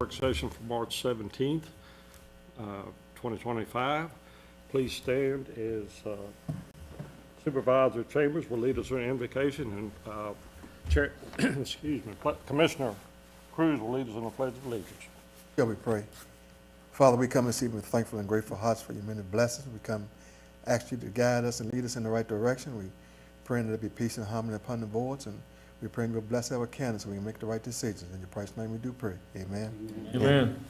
Work session for March 17th, 2025. Please stand as Supervisor Chambers will lead us in invocation, and Chair, excuse me, Commissioner Cruz will lead us in the Pledge of Allegiance. Shall we pray? Father, we come this evening with thankful and grateful hearts for your many blessings. We come ask you to guide us and lead us in the right direction. We pray that there be peace and harmony upon the boards, and we pray you'll bless our candidates so we can make the right decisions. In your precious name we do pray. Amen. Amen.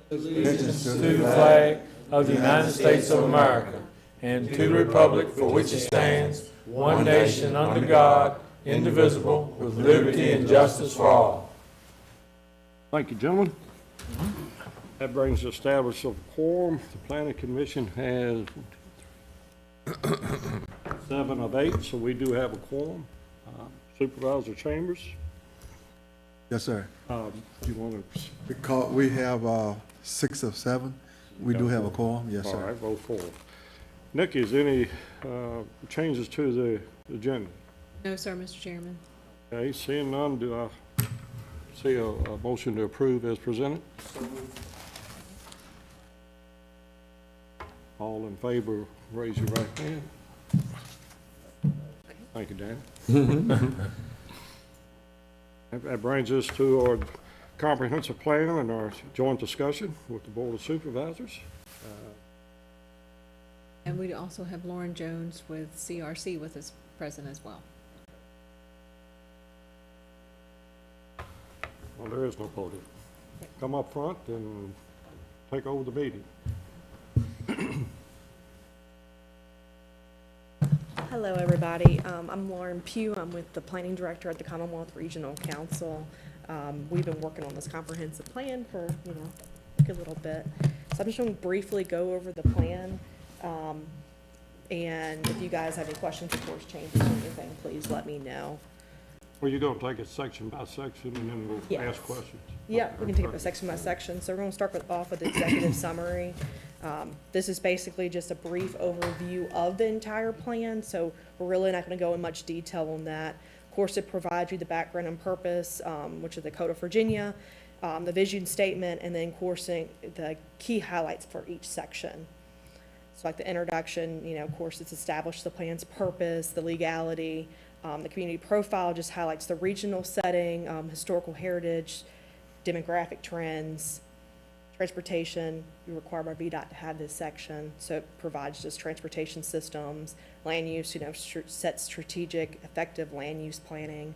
Allegiance to the flag of the United States of America and to the republic for which it stands, one nation under God, indivisible, with liberty and justice for all. Thank you, gentlemen. That brings the establishment of quorum. The Planning Commission has 7 of 8, so we do have a quorum. Supervisor Chambers, Yes, sir. do you want to? Because we have 6 of 7. We do have a quorum. Yes, All sir. right, vote for. Nikki, is any changes to the agenda? No, sir, Mr. Chairman. Okay, seeing none, do I see a motion to approve as presented? All in favor, raise your right hand. Thank you, Dan. That brings us to our comprehensive plan and our joint discussion with the Board of Supervisors. And we also have Lauren Jones with CRC with us present as well. Well, there is no podium. Come up front and take over the meeting. Hello, everybody. I'm Lauren Pugh. I'm with the Planning Director at the Commonwealth Regional Council. We've been working on this comprehensive plan for, a good little bit. So I'm just going to briefly go over the plan. And if you guys have any questions, of course, changes or anything, please let me know. Well, you're going to take it section by section and then we'll Yes. ask questions. Yeah, we can take it by section by section. So we're going to start off with the executive summary. This is basically just a brief overview of the entire plan, so we're really not going to go in much detail on that. Of course, it provides you the background and purpose, which is the Code of Virginia, the vision statement, and then, of course, the key highlights for each section. So like the introduction, of course, it's established the plan's purpose, the legality. The community profile just highlights the regional setting, historical heritage, demographic trends, transportation. You're required by VDOT to have this section, so it provides just transportation systems, land use, sets strategic, effective land use planning,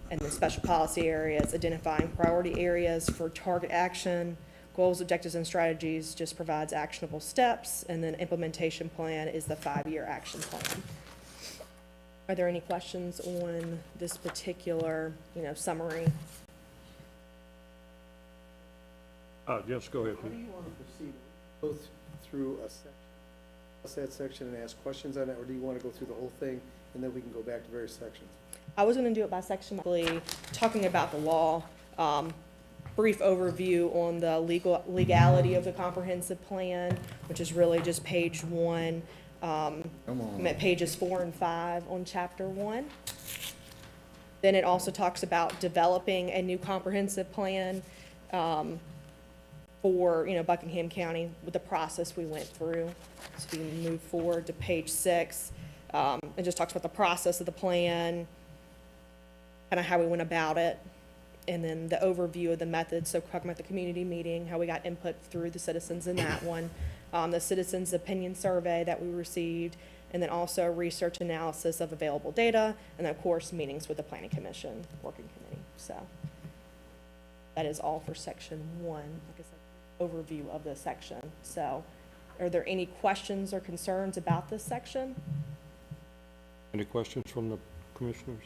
and then special policy areas, identifying priority areas for target action, goals, objectives, and strategies, just provides actionable steps, and then implementation plan is the 5-year action plan. Are there any questions on this particular, summary? Yes, go ahead, How do Pete. you want to proceed? Go through a section, that section and ask questions on it, or do you want to go through the whole thing and then we can go back to various sections? I was going to do it by section, talking about the law, brief overview on the legality of the comprehensive plan, which is really just page 1. I'm at pages 4 and 5 on chapter 1. Then it also talks about developing a new comprehensive plan for, Buckingham County with the process we went through. So if you move forward to page 6, it just talks about the process of the plan, kind of how we went about it, and then the overview of the methods. So talking about the community meeting, how we got input through the citizens in that one, the citizens' opinion survey that we received, and then also research analysis of available data, and then, of course, meetings with the Planning Commission Working Committee. So that is all for section 1, like I said, overview of the section. So are there any questions or concerns about this section? Any questions from the commissioners?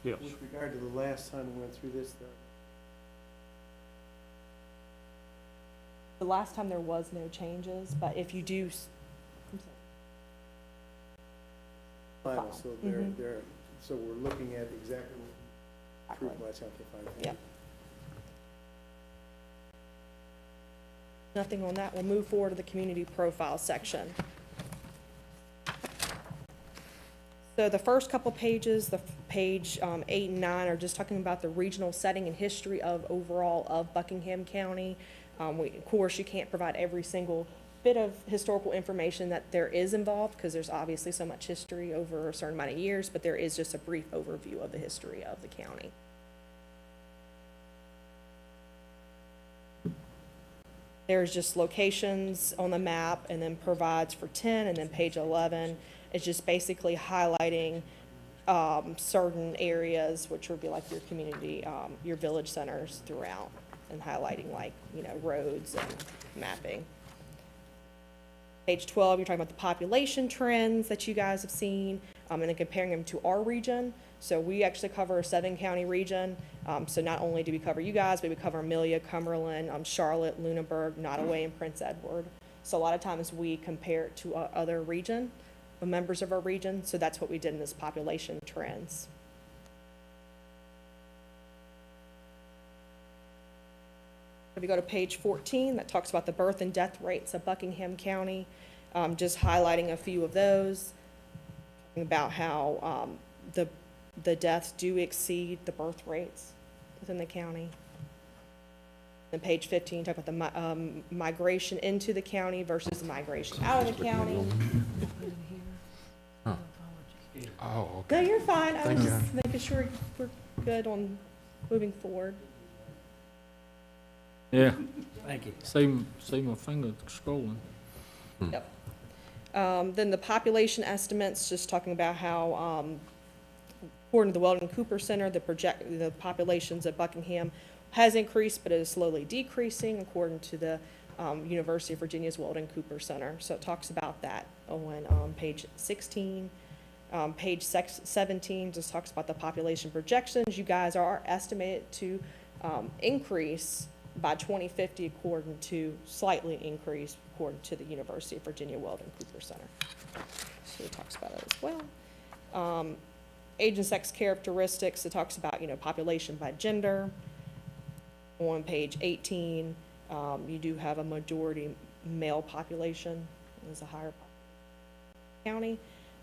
Yes. With regard to the last time we went through this, The last time there was no changes, but if you do, final, so so we're looking at exactly what we approved last time. Okay, fine. Yep. Nothing on that. We'll move forward to the community profile section. So the first couple pages, page 8 and 9, are just talking about the regional setting and history of overall of Buckingham County. Of course, you can't provide every single bit of historical information that there is involved, because there's obviously so much history over a certain amount of years, but there is just a brief overview of the history of the county. There's just locations on the map, and then provides for 10, and then page 11 is just basically highlighting certain areas, which would be like your community, your village centers throughout, and highlighting like, roads and mapping. Page 12, you're talking about the population trends that you guys have seen, and then comparing them to our region. So we actually cover a 7-county region. So not only do we cover you guys, but we cover Amelia, Cumberland, Charlotte, Lunenburg, Nottoway, and Prince Edward. So a lot of times we compare it to other region, members of our region. So that's what we did in this population trends. If you go to page 14, that talks about the birth and death rates of Buckingham County, just highlighting a few of those, talking about how the deaths do exceed the birth rates within the county. Then page 15, talk about the migration into the county versus the migration out of the county. Oh, No, you're fine. I Thank was you. just making sure we're good on moving forward. Yeah. Thank you. See my finger scrolling. Yep. Then the population estimates, just talking about how, according to the Weldon Cooper Center, the populations of Buckingham has increased, but it is slowly decreasing, according to the University of Virginia's Weldon Cooper Center. So it talks about that on page 16. Page 17 just talks about the population projections. You guys are estimated to increase by 2050, according to, slightly increase according to the University of Virginia Weldon Cooper Center. So it talks about that as well. Age and sex characteristics, it talks about, population by gender. On page 18, you do have a majority male population, is a higher county.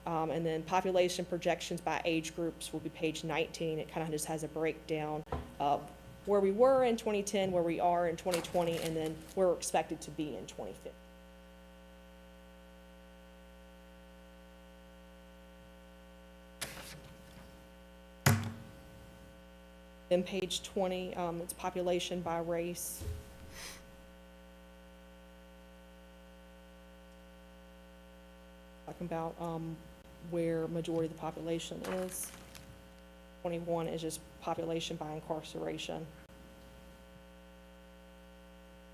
And then population projections by age groups will be page 19. It kind of just has a breakdown of where we were in 2010, where we are in 2020, and then where we're expected to be in 2050. Then page 20, it's population by race. Talking about where majority of the population is. 21 is just population by incarceration,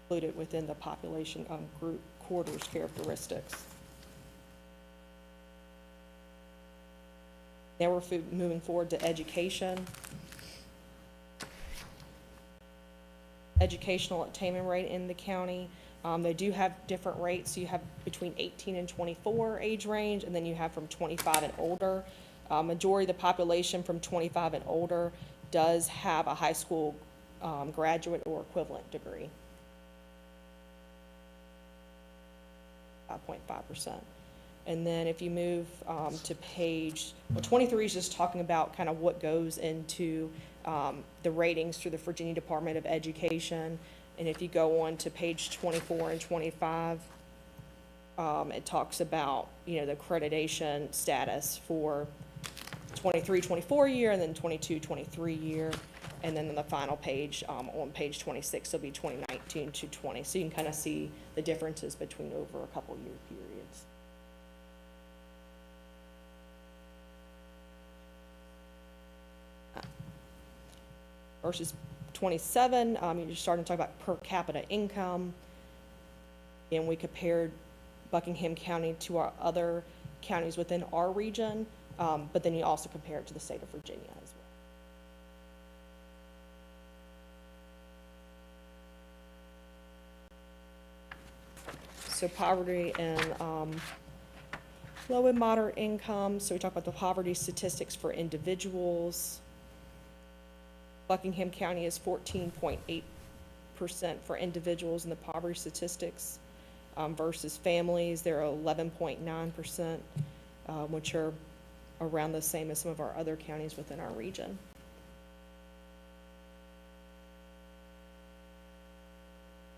included within the population group quarters characteristics. Now we're moving forward to education. Educational attainment rate in the county. They do have different rates. So you have between 18 and 24 age range, and then you have from 25 and older. Majority of the population from 25 and older does have a high school graduate or equivalent degree. 5.5%. And then if you move to page, 23 is just talking about kind of what goes into the ratings through the Virginia Department of Education. And if you go on to page 24 and 25, it talks about, the accreditation status for 23-24 year, and then 22-23 year. And then on the final page, on page 26, it'll be 2019 to 20. So you can kind of see the differences between over a couple year periods. Verses 27, you're starting to talk about per capita income. And we compared Buckingham County to our other counties within our region, but then you also compare it to the state of Virginia as well. So poverty and low and moderate income. So we talk about the poverty statistics for individuals. Buckingham County is 14.8% for individuals in the poverty statistics, versus families, they're 11.9%, which are around the same as some of our other counties within our region.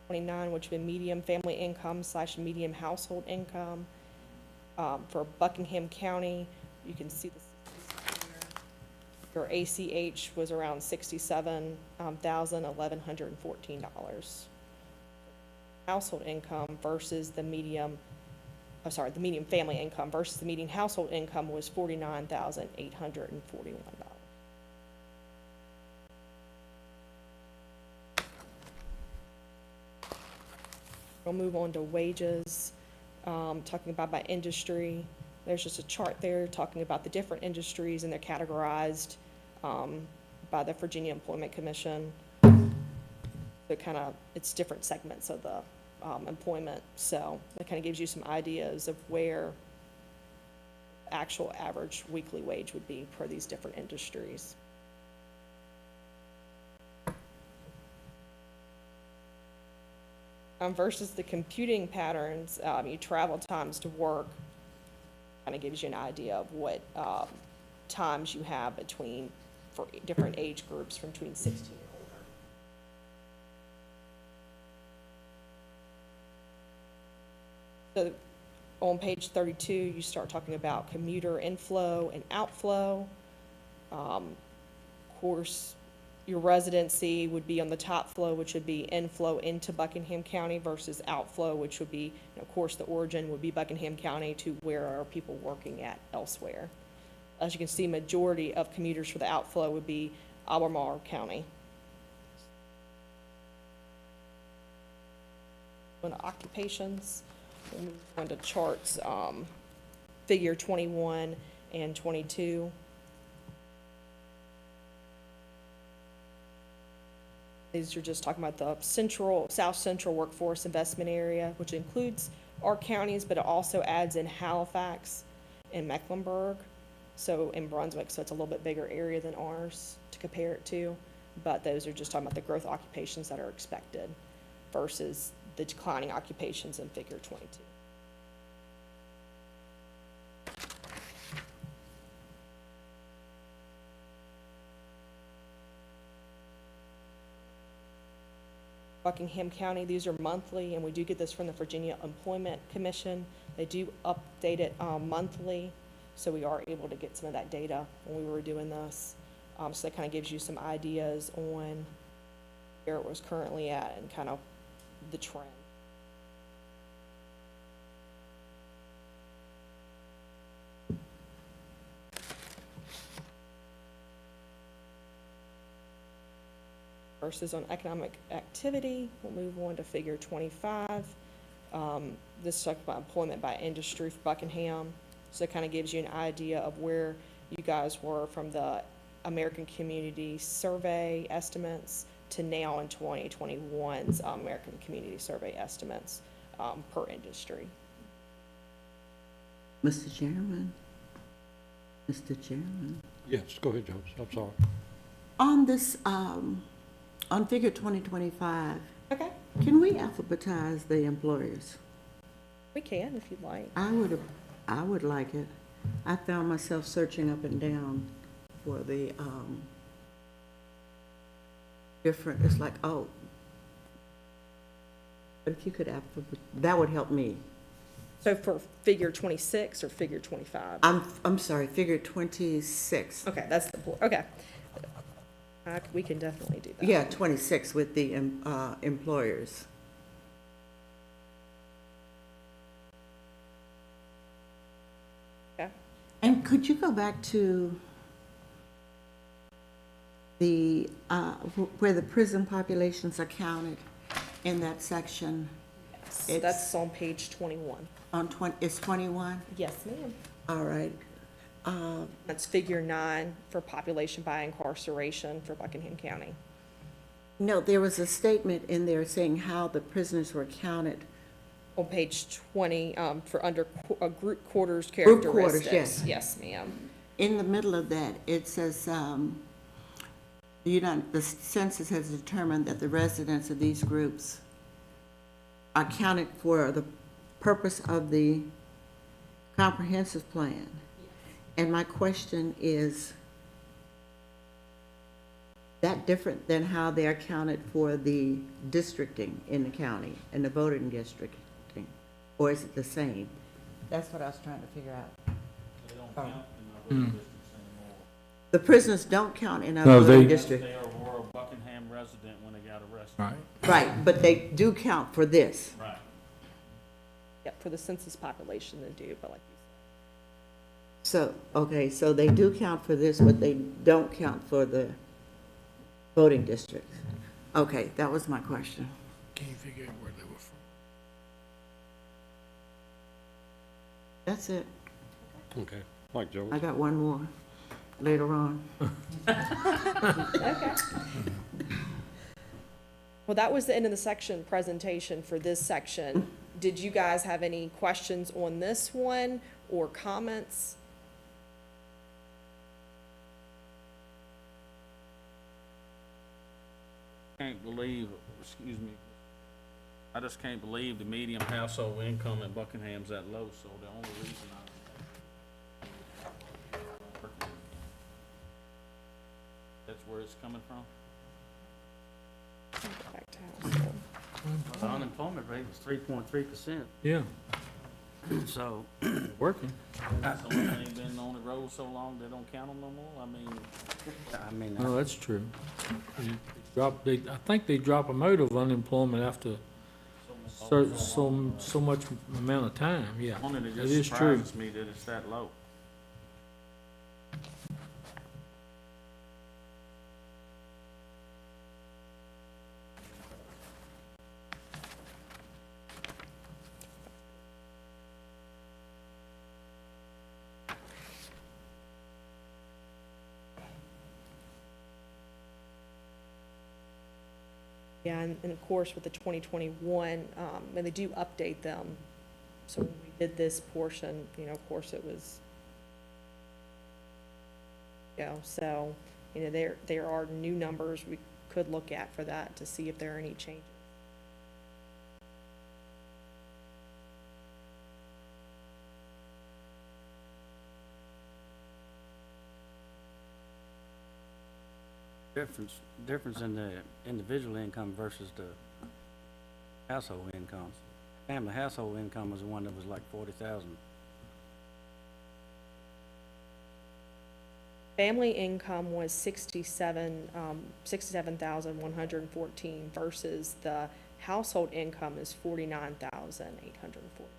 '29, which would be medium family income / medium household income. For Buckingham County, you can see this. Your ACH was around $67,114. Household income versus the medium family income versus the median household income was $49,841. We'll move on to wages, talking about by industry. There's just a chart there talking about the different industries, and they're categorized by the Virginia Employment Commission. So it's different segments of the employment, so that kind of gives you some ideas of where actual average weekly wage would be per these different industries. Versus the computing patterns, your travel times to work kind of gives you an idea of what times you have for different age groups from between 16 and older. So on page 32, you start talking about commuter inflow and outflow. Of course, your residency would be on the top flow, which would be inflow into Buckingham County versus outflow, which would be, of course, the origin would be Buckingham County to where are people working at elsewhere. As you can see, majority of commuters for the outflow would be Albemarle County. On to occupations, we'll move on to charts, figure 21 and 22. These are just talking about the South Central Workforce Investment Area, which includes our counties, but it also adds in Halifax and Mecklenburg, so in Brunswick, so it's a little bit bigger area than ours to compare it to. But those are just talking about the growth occupations that are expected versus the declining occupations in figure 22. Buckingham County, these are monthly, and we do get this from the Virginia Employment Commission. They do update it monthly, so we are able to get some of that data when we were doing this. So that kind of gives you some ideas on where it was currently at and kind of the trend. Versus on economic activity, we'll move on to figure 25. This talks about employment by industry for Buckingham. So it kind of gives you an idea of where you guys were from the American Community Survey estimates to now in 2021's American Community Survey estimates per industry. Mr. Chairman, Mr. Chairman, Yes, go ahead, Jones, I'm sorry. on this, on figure 2025, Okay, can we alphabetize the employers? we can if you'd like. I would like it. I found myself searching up and down for the, different, it's like, oh. But if you could that would help me. So for figure 26 or figure 25? I'm sorry, figure 26. Okay, that's the, okay. We can definitely do that. Yeah, 26 with the employers. Okay. And could you go back to the, where the prison populations are counted in that section? So that's on page 21. On it's 21? Yes, ma'am. All right. That's figure 9 for population by incarceration for Buckingham County. No, there was a statement in there saying how the prisoners were counted. On page 20, for under group quarters Group characteristics. quarters, yes. Yes, ma'am. In the middle of that, it says, the census has determined that the residents of these groups are counted for the purpose of the comprehensive plan. And my question is, that different than how they're counted for the districting in the county and the voting districting? Or is it the same? That's what I was trying to figure out. They don't count in our voting districts anymore. The prisoners don't count in our No, voting they- district. They were a Buckingham resident when they got arrested. Right. Right, but they do count for this. Right. Yep, for the census population they do, but like you So, okay, so they do count for this, but they don't count for the voting districts. Okay, that was my question. Can't figure out where they were from. That's it. Okay. Mike Jones. I got one more later on. Okay. Well, that was the end of the section presentation for this section. Did you guys have any questions on this one or comments? Can't believe, excuse me, I just can't believe the median household income in Buckingham's that low, so the only reason that's where it's coming from? Back to household. The unemployment rate was 3.3%, Yeah, so, working. Someone ain't been on the road so long, they don't count them no more, I mean, No, that's true. I think they drop them out of unemployment after so much amount of time, yeah. only that That just is true. surprises me that it's that low. Yeah, and of course, with the 2021, and they do update them. So when we did this portion, you know, of course, it was, you know, so, you know, there are new numbers we could look at for that to see if there are any changes. difference in the individual income versus the household incomes. Family household income was the one that was like 40,000. Family income was 67,114 versus the household income is 49,840.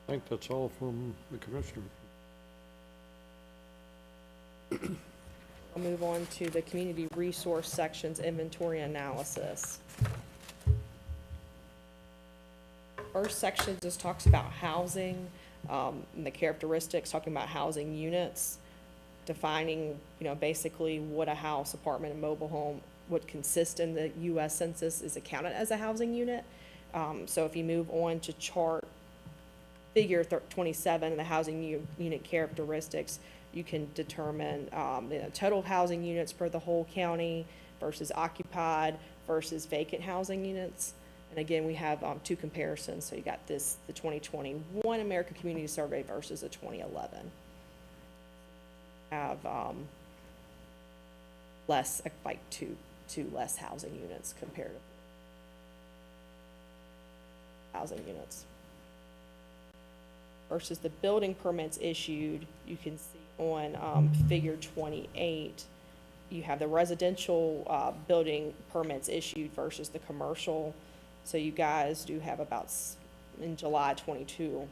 I think that's all from the commissioner. I'll move on to the community resource sections inventory analysis. First section just talks about housing, and the characteristics, talking about housing units, defining, you know, basically what a house, apartment, and mobile home would consist in the US Census is accounted as a housing unit. So if you move on to chart figure 27, the housing unit characteristics, you can determine, you know, total housing units for the whole county versus occupied versus vacant housing units. And again, we have two comparisons. So you got this, the 2021 American Community Survey versus the 2011. Have less, like two less housing units compared to housing units. Versus the building permits issued, you can see on figure 28, you have the residential building permits issued versus the commercial. So you guys do have about, in July 22,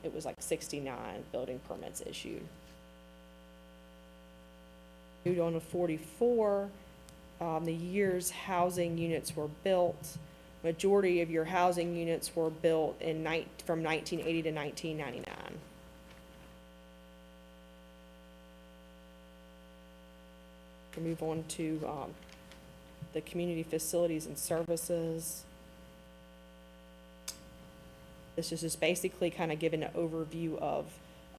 it was like 69 building permits issued. Moved on to 44, the years housing units were built. Majority of your housing units were built from 1980 to 1999. We'll move on to the community facilities and services. This is just basically kind of giving an overview of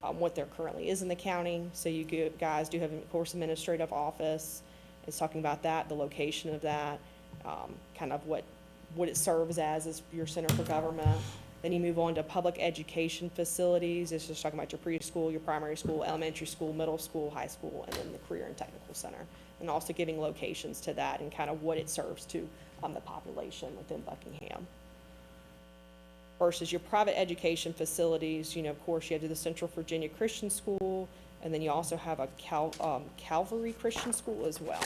what there currently is in the county. So guys do have, of course, administrative office. It's talking about that, the location of that, kind of what it serves as your center for government. Then you move on to public education facilities. It's just talking about your preschool, your primary school, elementary school, middle school, high school, and then the career and technical center. And also giving locations to that and kind of what it serves to the population within Buckingham. Versus your private education facilities, you know, of course, you have the Central Virginia Christian School, and then you also have a Calvary Christian School as well.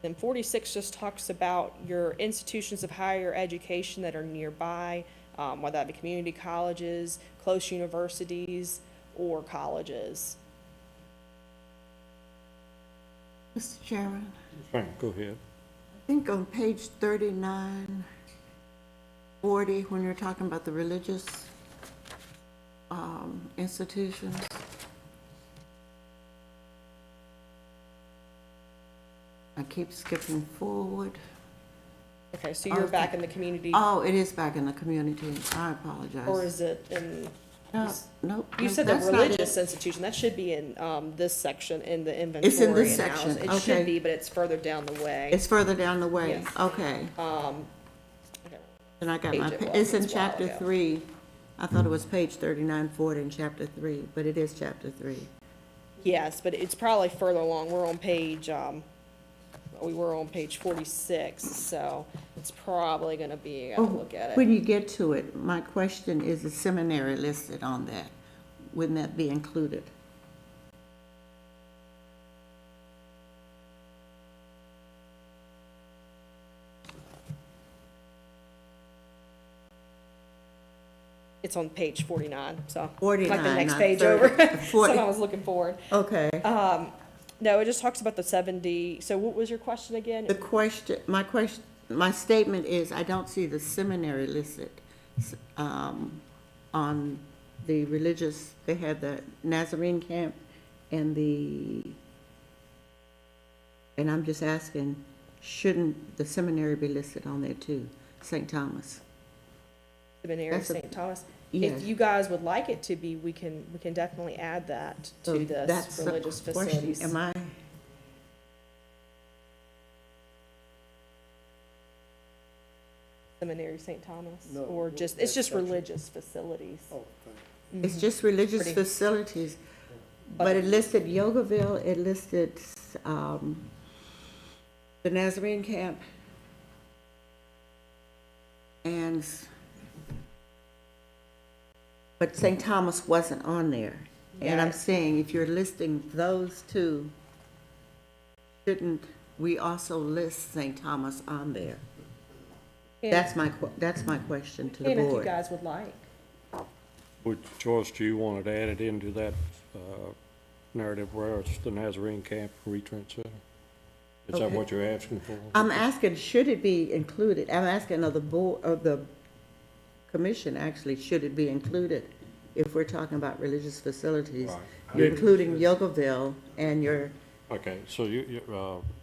Then 46 just talks about your institutions of higher education that are nearby, whether that be community colleges, close universities, or colleges. Mr. Chairman, Frank, go ahead. I think on page 39, 40, when you're talking about the religious institutions, I keep skipping forward. Okay, so you're back in the community, Oh, it is back in the community. I apologize. or is it in? No, nope. You nope, said the that's not it. religious institution, that should be in, this section, in the inventory. It's in this and house. section, It okay. should be, but it's further down the way. It's further down the way. Yes. Okay. Okay. And I got Page my, it was, it's in it's a while chapter ago. 3. I thought it was page 39, 40 in chapter 3, but it is chapter 3. Yes, but it's probably further along. We're on page, we were on page 46, so it's probably gonna be, I gotta look at it. When you get to it, my question is the seminary listed on that. Wouldn't that be included? It's on page 49, so. Like 49, the next not page 30, over. 40. So I was looking forward. Okay. No, it just talks about the 70, so what was your question again? My statement is, I don't see the seminary listed on the religious, they had the Nazarene camp and and I'm just asking, shouldn't the seminary be listed on there too? St. Thomas? Seminary, that's a- St. Thomas. Yes. If you guys would like it to be, we can definitely add that So to this that's the religious question. facilities. Am I, Seminary, St. Thomas, No, or just, that it's just section. religious facilities. Oh, fine. it's just religious Pretty- facilities, but it listed Yogaville, it listed, the Nazarene camp, and, but St. Thomas wasn't on there. And I'm Yeah. saying, if you're listing those two, shouldn't we also list St. Thomas on there? And- That's my question to the And if you board. guys would like. Which choice do you want it added into that narrative where it's the Nazarene Camp Retreat Center? Is that Okay. what you're asking for? I'm asking, should it be included? I'm asking of the board, of the commission, actually, should it be included? If we're talking about religious facilities, Right. you're including Yogaville and your, Okay, so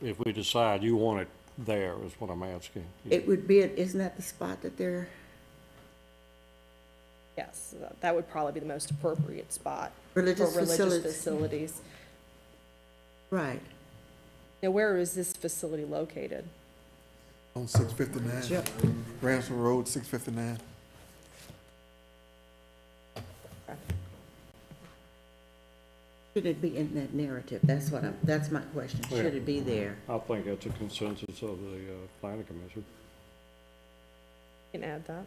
if we decide you want it there, is what I'm asking. it would be, isn't that the spot that they're, Yes, that would probably be the most appropriate spot for religious religious facilities? facilities. Right. Now, where is this facility located? On 659, Yep. Ransom Road, 659. Should it be in that narrative? That's that's my question. Should Yeah. it be there? I think that's a consensus of the planning commission. You can add that.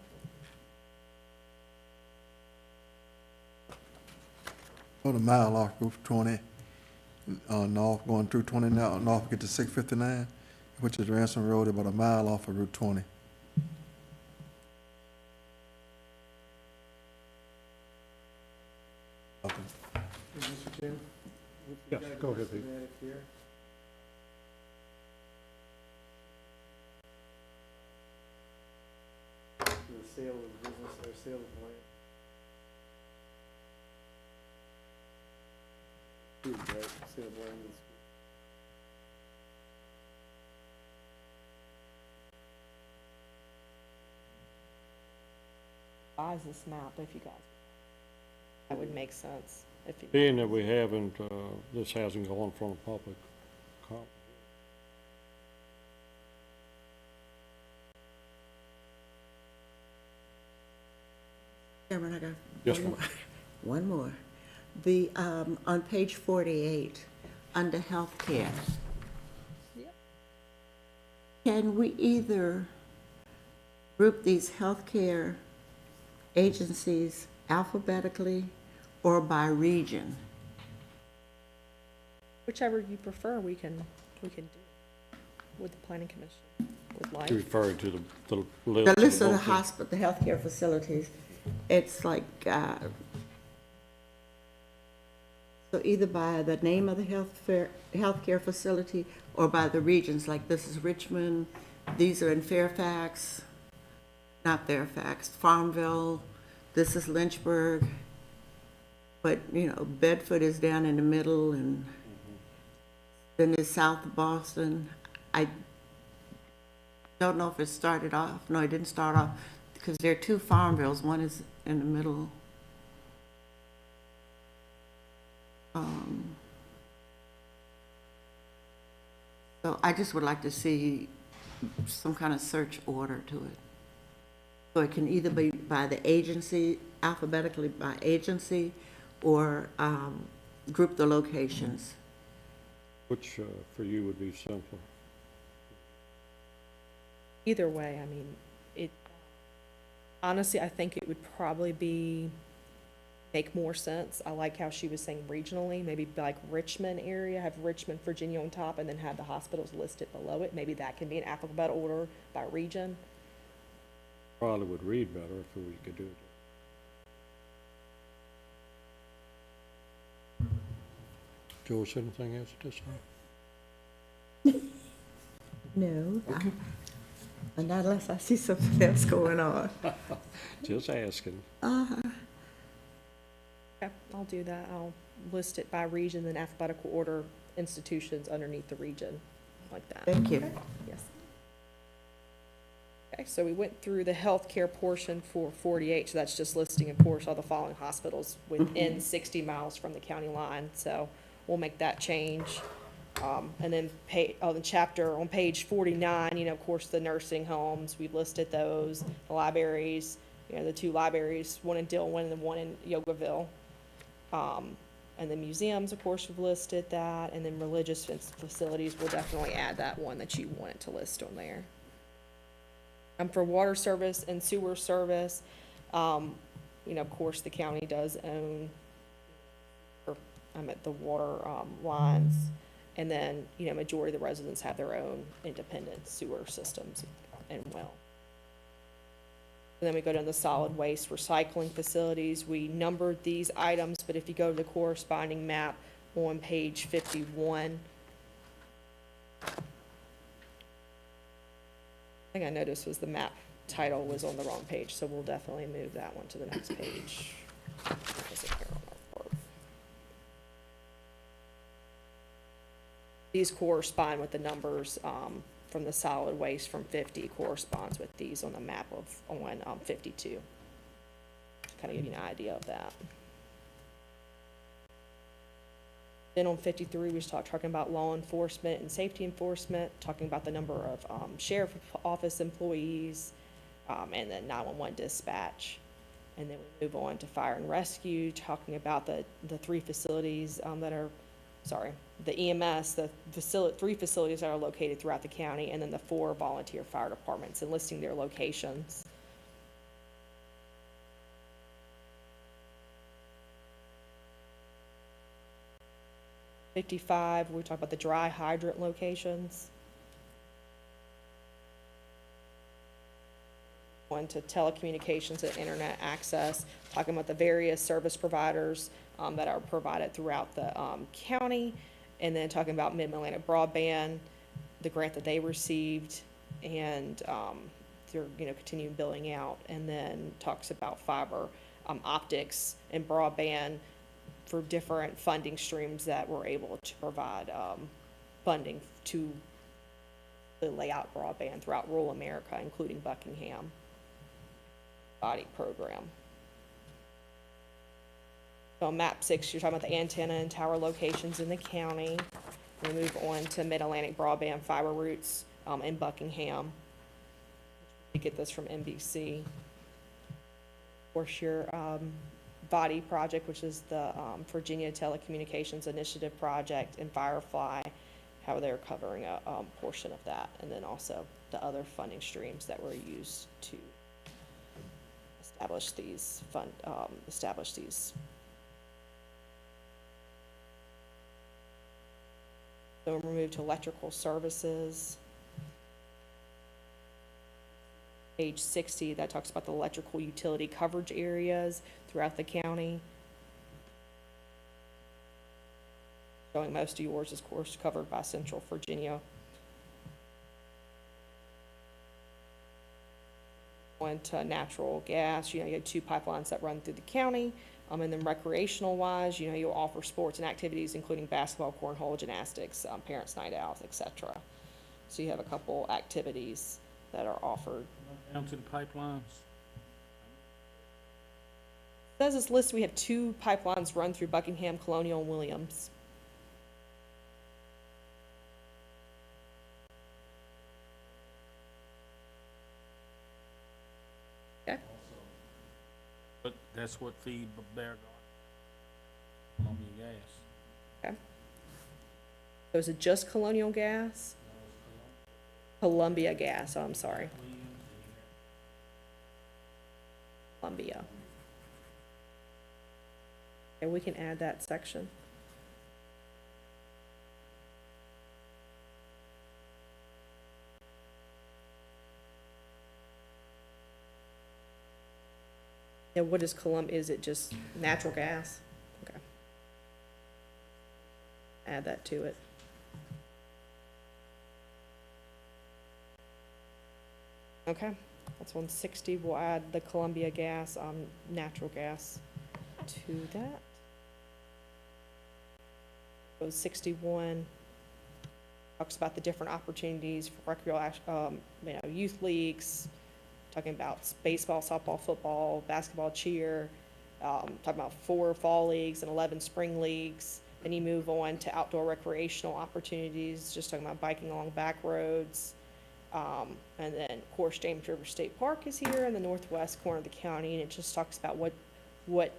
About a mile off Route 20, north, going through 20 now, north, get to 659, which is Ransom Road, about a mile off of Route 20. Okay. Mr. Chairman? with Yes, regard go to ahead, Pete. schematic here, the sale of business or sale of land. Right, sale of land is. Buys this map, if you guys. That would make sense. Being that we haven't, this hasn't gone from a public comment. Chairman, I got Yes, one ma'am. more. One more. The, on page 48, under healthcare. Yep. Can we either group these healthcare agencies alphabetically or by region? Whichever you prefer, we can do with the planning commission, would like. Referring to the list. The list of the local- hospital, the healthcare facilities, it's like, so either by the name of the healthcare facility or by the regions, like this is Richmond, these are in Fairfax, not Fairfax, Farmville, this is Lynchburg, but, you know, Bedford is down in the middle, and then there's south of Boston. I don't know if it started off, no, it didn't start off, because there are two Farmvilles, one is in the middle. So I just would like to see some kind of search order to it. So it can either be by the agency, alphabetically by agency, or group the locations. Which, for you would be simpler. Either way, I mean, honestly, I think it would probably make more sense. I like how she was saying regionally, maybe like Richmond area, have Richmond, Virginia on top, and then have the hospitals listed below it. Maybe that can be an alphabetical order by region. Probably would read better if we could do it. George, anything else at this time? No, and not unless I see something else going on. Just asking. Okay, I'll do that. I'll list it by region, then alphabetical order institutions underneath the region, like that. Thank you. Yes. Okay, so we went through the healthcare portion for 48, so that's just listing, of course, all the following hospitals within 60 miles from the county line, so we'll make that change. And then the chapter on page 49, you know, of course, the nursing homes, we've listed those, the libraries, you know, the two libraries, one in Dillwyn and then one in Yogaville. And the museums, of course, we've listed that, and then religious facilities, we'll definitely add that one that you wanted to list on there. For water service and sewer service, you know, of course, the county does own, the water, lines. And then, you know, majority of the residents have their own independent sewer systems and well. And then we go down to solid waste recycling facilities. We numbered these items, but if you go to the corresponding map on page 51, I think I noticed was the map title was on the wrong page, so we'll definitely move that one to the next page. Is it here on our report? These correspond with the numbers from the solid waste from 50 corresponds with these on the map on 52. Kind of give you an idea of that. Then on 53, we start talking about law enforcement and safety enforcement, talking about the number of sheriff office employees, and then 911 dispatch. And then we move on to fire and rescue, talking about the three facilities that are, the EMS, three facilities that are located throughout the county, and then the 4 volunteer fire departments, and listing their locations. We talk about the dry hydrant locations. On to telecommunications and internet access, talking about the various service providers that are provided throughout the county, and then talking about Mid-Atlantic Broadband, the grant that they received, and they're continuing building out, and then talks about fiber optics and broadband for different funding streams that were able to provide funding to lay out broadband throughout rural America, including Buckingham body program. So on map 6, you're talking about the antenna and tower locations in the county. We move on to Mid-Atlantic broadband fiber routes in Buckingham. You get this from NBC. Of course, your body project, which is the Virginia Telecommunications Initiative project, and Firefly, how they're covering a portion of that, and then also the other funding streams that were used to establish these So we'll move to electrical services. Page 60, that talks about the electrical utility coverage areas throughout the county. Showing most of yours is, of course, covered by Central Virginia. Went to natural gas, you have 2 pipelines that run through the county. And then recreational wise, you'll offer sports and activities, including basketball, cornhole, gymnastics, parents' night out, etc. So you have a couple activities that are offered. Down to the pipelines. Says this list, we have 2 pipelines run through Buckingham, Colonial, and Williams. Okay. But that's what feed Bear Garden, Columbia Gas. So is it just Colonial Gas? Columbia Gas, oh, I'm sorry. Columbia. And we can add that section. And what is is it just natural gas? Okay. Add that to it. Okay, that's 160. We'll add the Columbia gas, natural gas to that. So 61 talks about the different opportunities for recreation, youth leagues, talking about baseball, softball, football, basketball, cheer, talking about 4 fall leagues and 11 spring leagues. Then you move on to outdoor recreational opportunities, just talking about biking along back roads. And then, of course, James River State Park is here in the northwest corner of the county, and it just talks about what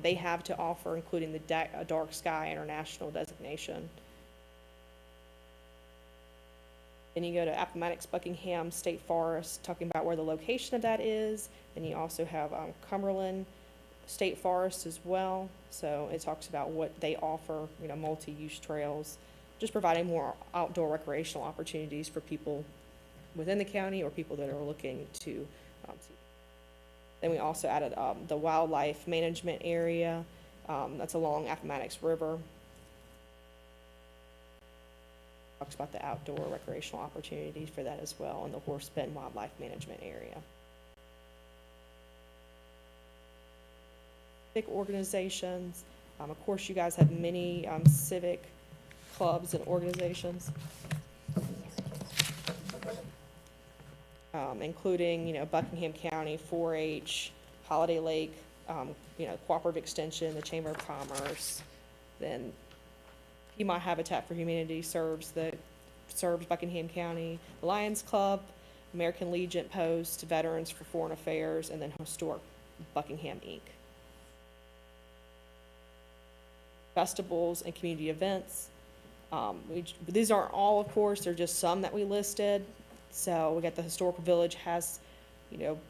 they have to offer, including the Dark Sky International designation. Then you go to Appomattox Buckingham State Forest, talking about where the location of that is. Then you also have Cumberland State Forest as well. So it talks about what they offer, multi-use trails, just providing more outdoor recreational opportunities for people within the county or people that are looking to see. Then we also added the wildlife management area. That's along Appomattox River. Talks about the outdoor recreational opportunities for that as well, and the Horse Bend Wildlife Management Area. Civic organizations. Of course, you guys have many civic clubs and organizations. Including, Buckingham County, 4-H, Holiday Lake, Cooperative Extension, the Chamber of Commerce. Then Piedmont Habitat for Humanity serves Buckingham County, the Lions Club, American Legion Post, Veterans for Foreign Affairs, and then Historic Buckingham, Inc. Festivals and community events. These aren't all, of course, they're just some that we listed. So we got the Historical Village has,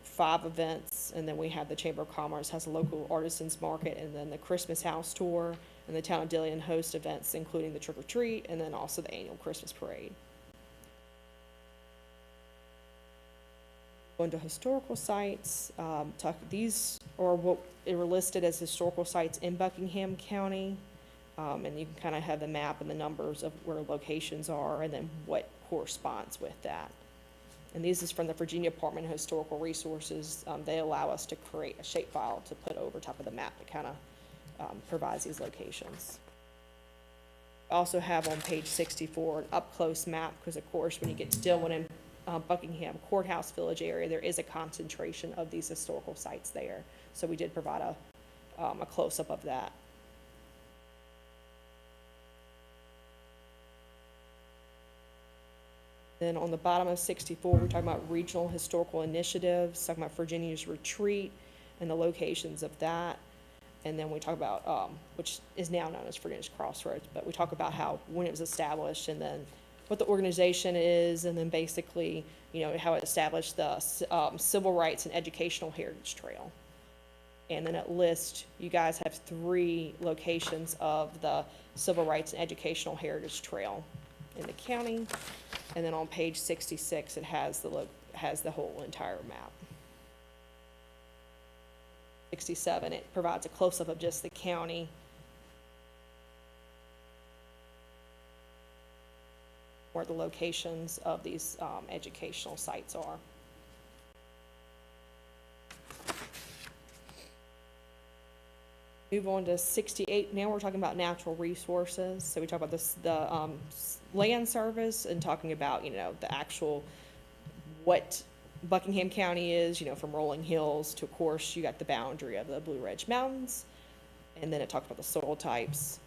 5 events, and then we have the Chamber of Commerce has a local artisans market, and then the Christmas house tour, and the town of Dillon host events, including the trick or treat, and then also the annual Christmas parade. Going to historical sites, these are what were listed as historical sites in Buckingham County, and you can kind of have the map and the numbers of where locations are, and then what corresponds with that. And these is from the Virginia Department of Historical Resources. They allow us to create a shapefile to put over top of the map that kind of provides these locations. I also have on page 64 an up-close map, because of course when you get to Dillon and Buckingham Courthouse Village area, there is a concentration of these historical sites there. So we did provide a close-up of that Then on the bottom of 64, we're talking about regional historical initiatives, talking about Virginia's Retreat and the locations of that. And then we talk about, which is now known as Virginia's Crossroads, but we talk about how, when it was established, and then what the organization is, and then basically, you know, how it established the Civil Rights and Educational Heritage Trail. And then it lists, you guys have 3 locations of the Civil Rights and Educational Heritage Trail in the county. And then on page 66, it has the whole entire map. 67, it provides a close-up of just the county. Where the locations of these educational sites are. Move on to 68. Now we're talking about natural resources. So we talk about the land service and talking about, you know, the actual, what Buckingham County is, you know, from rolling hills to, of course, you got the boundary of the Blue Ridge Mountains. And then it talks about the soil types.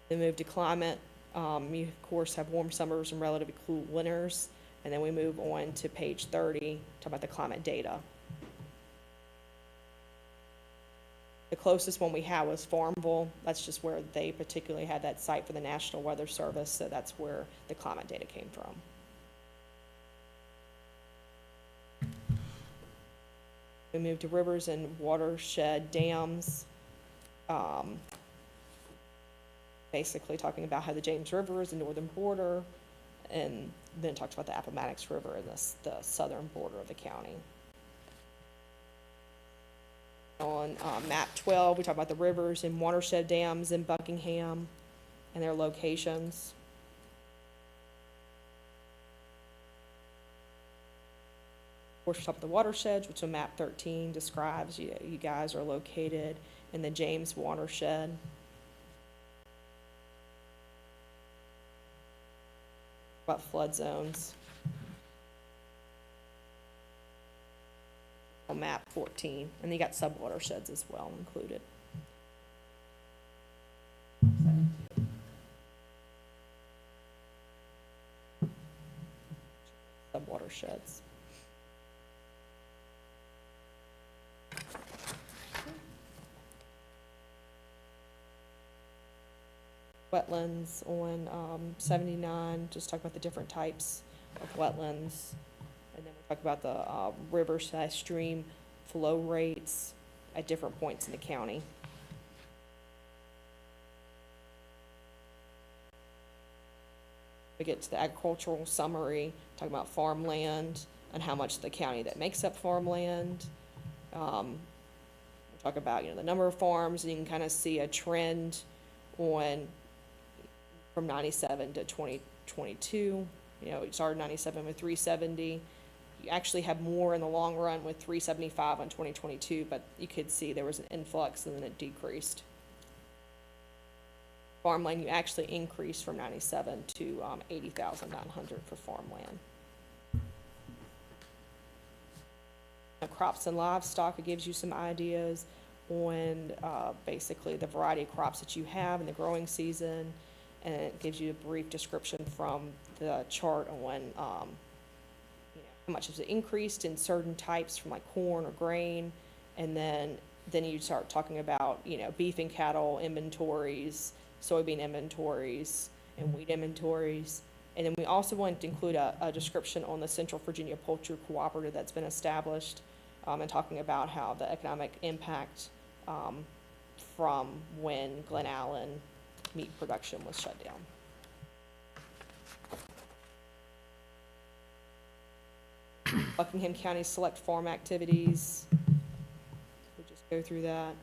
Then move to climate. You, of course, have warm summers and relatively cool winters. And then we move on to page 30, talk about the climate data. The closest one we had was Farmville. That's just where they particularly had that site for the National Weather Service, so that's where the climate data came from. We move to rivers and watershed dams. Basically talking about how the James River is the northern border, and then it talks about the Appomattox River and the southern border of the county. On map 12, we talk about the rivers and watershed dams in Buckingham and their locations. Of course, we talk about the watersheds, which on map 13 describes you guys are located in the James watershed. About flood zones. On map 14, and you got subwatersheds as well included. Subwatersheds. Wetlands on 79, just talk about the different types of wetlands. And then we talk about the river/stream flow rates at different points in the county. We get to the agricultural summary, talking about farmland and how much the county that makes up farmland. We talk about, you know, the number of farms, and you can kind of see a trend on from 97 to 2022. You know, it started 97 with 370. You actually have more in the long run with 375 on 2022, but you could see there was an influx and then it decreased. Farmland, you actually increased from 97 to 80,900 for farmland. Now, crops and livestock, it gives you some ideas on basically the variety of crops that you have in the growing season, and it gives you a brief description from the chart on you know, how much has it increased in certain types from like corn or grain, and then you start talking about, you know, beef and cattle inventories, soybean inventories, and wheat inventories. And then we also want to include a description on the Central Virginia Poultry Cooperative that's been established, and talking about how the economic impact from when Glen Allen meat production was shut down. Buckingham County select farm activities. We'll just go through that.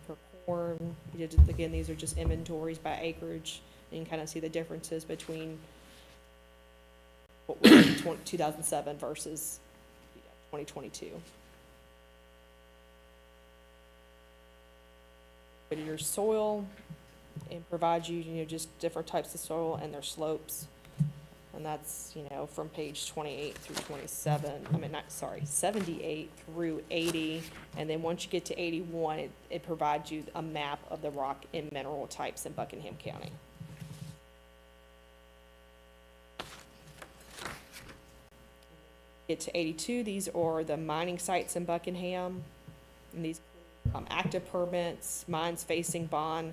For corn, we did, again, these are just inventories by acreage. And you can kind of see the differences between what was in 2007 versus 2022. Go to your soil and provide you, you know, just different types of soil and their slopes. And that's, you know, from page 28 through 27, I mean, not, sorry, 78 through 80. And then once you get to 81, it provides you a map of the rock and mineral types in Buckingham County. get to 82, these are the mining sites in Buckingham. And these, active permits, mines facing bond,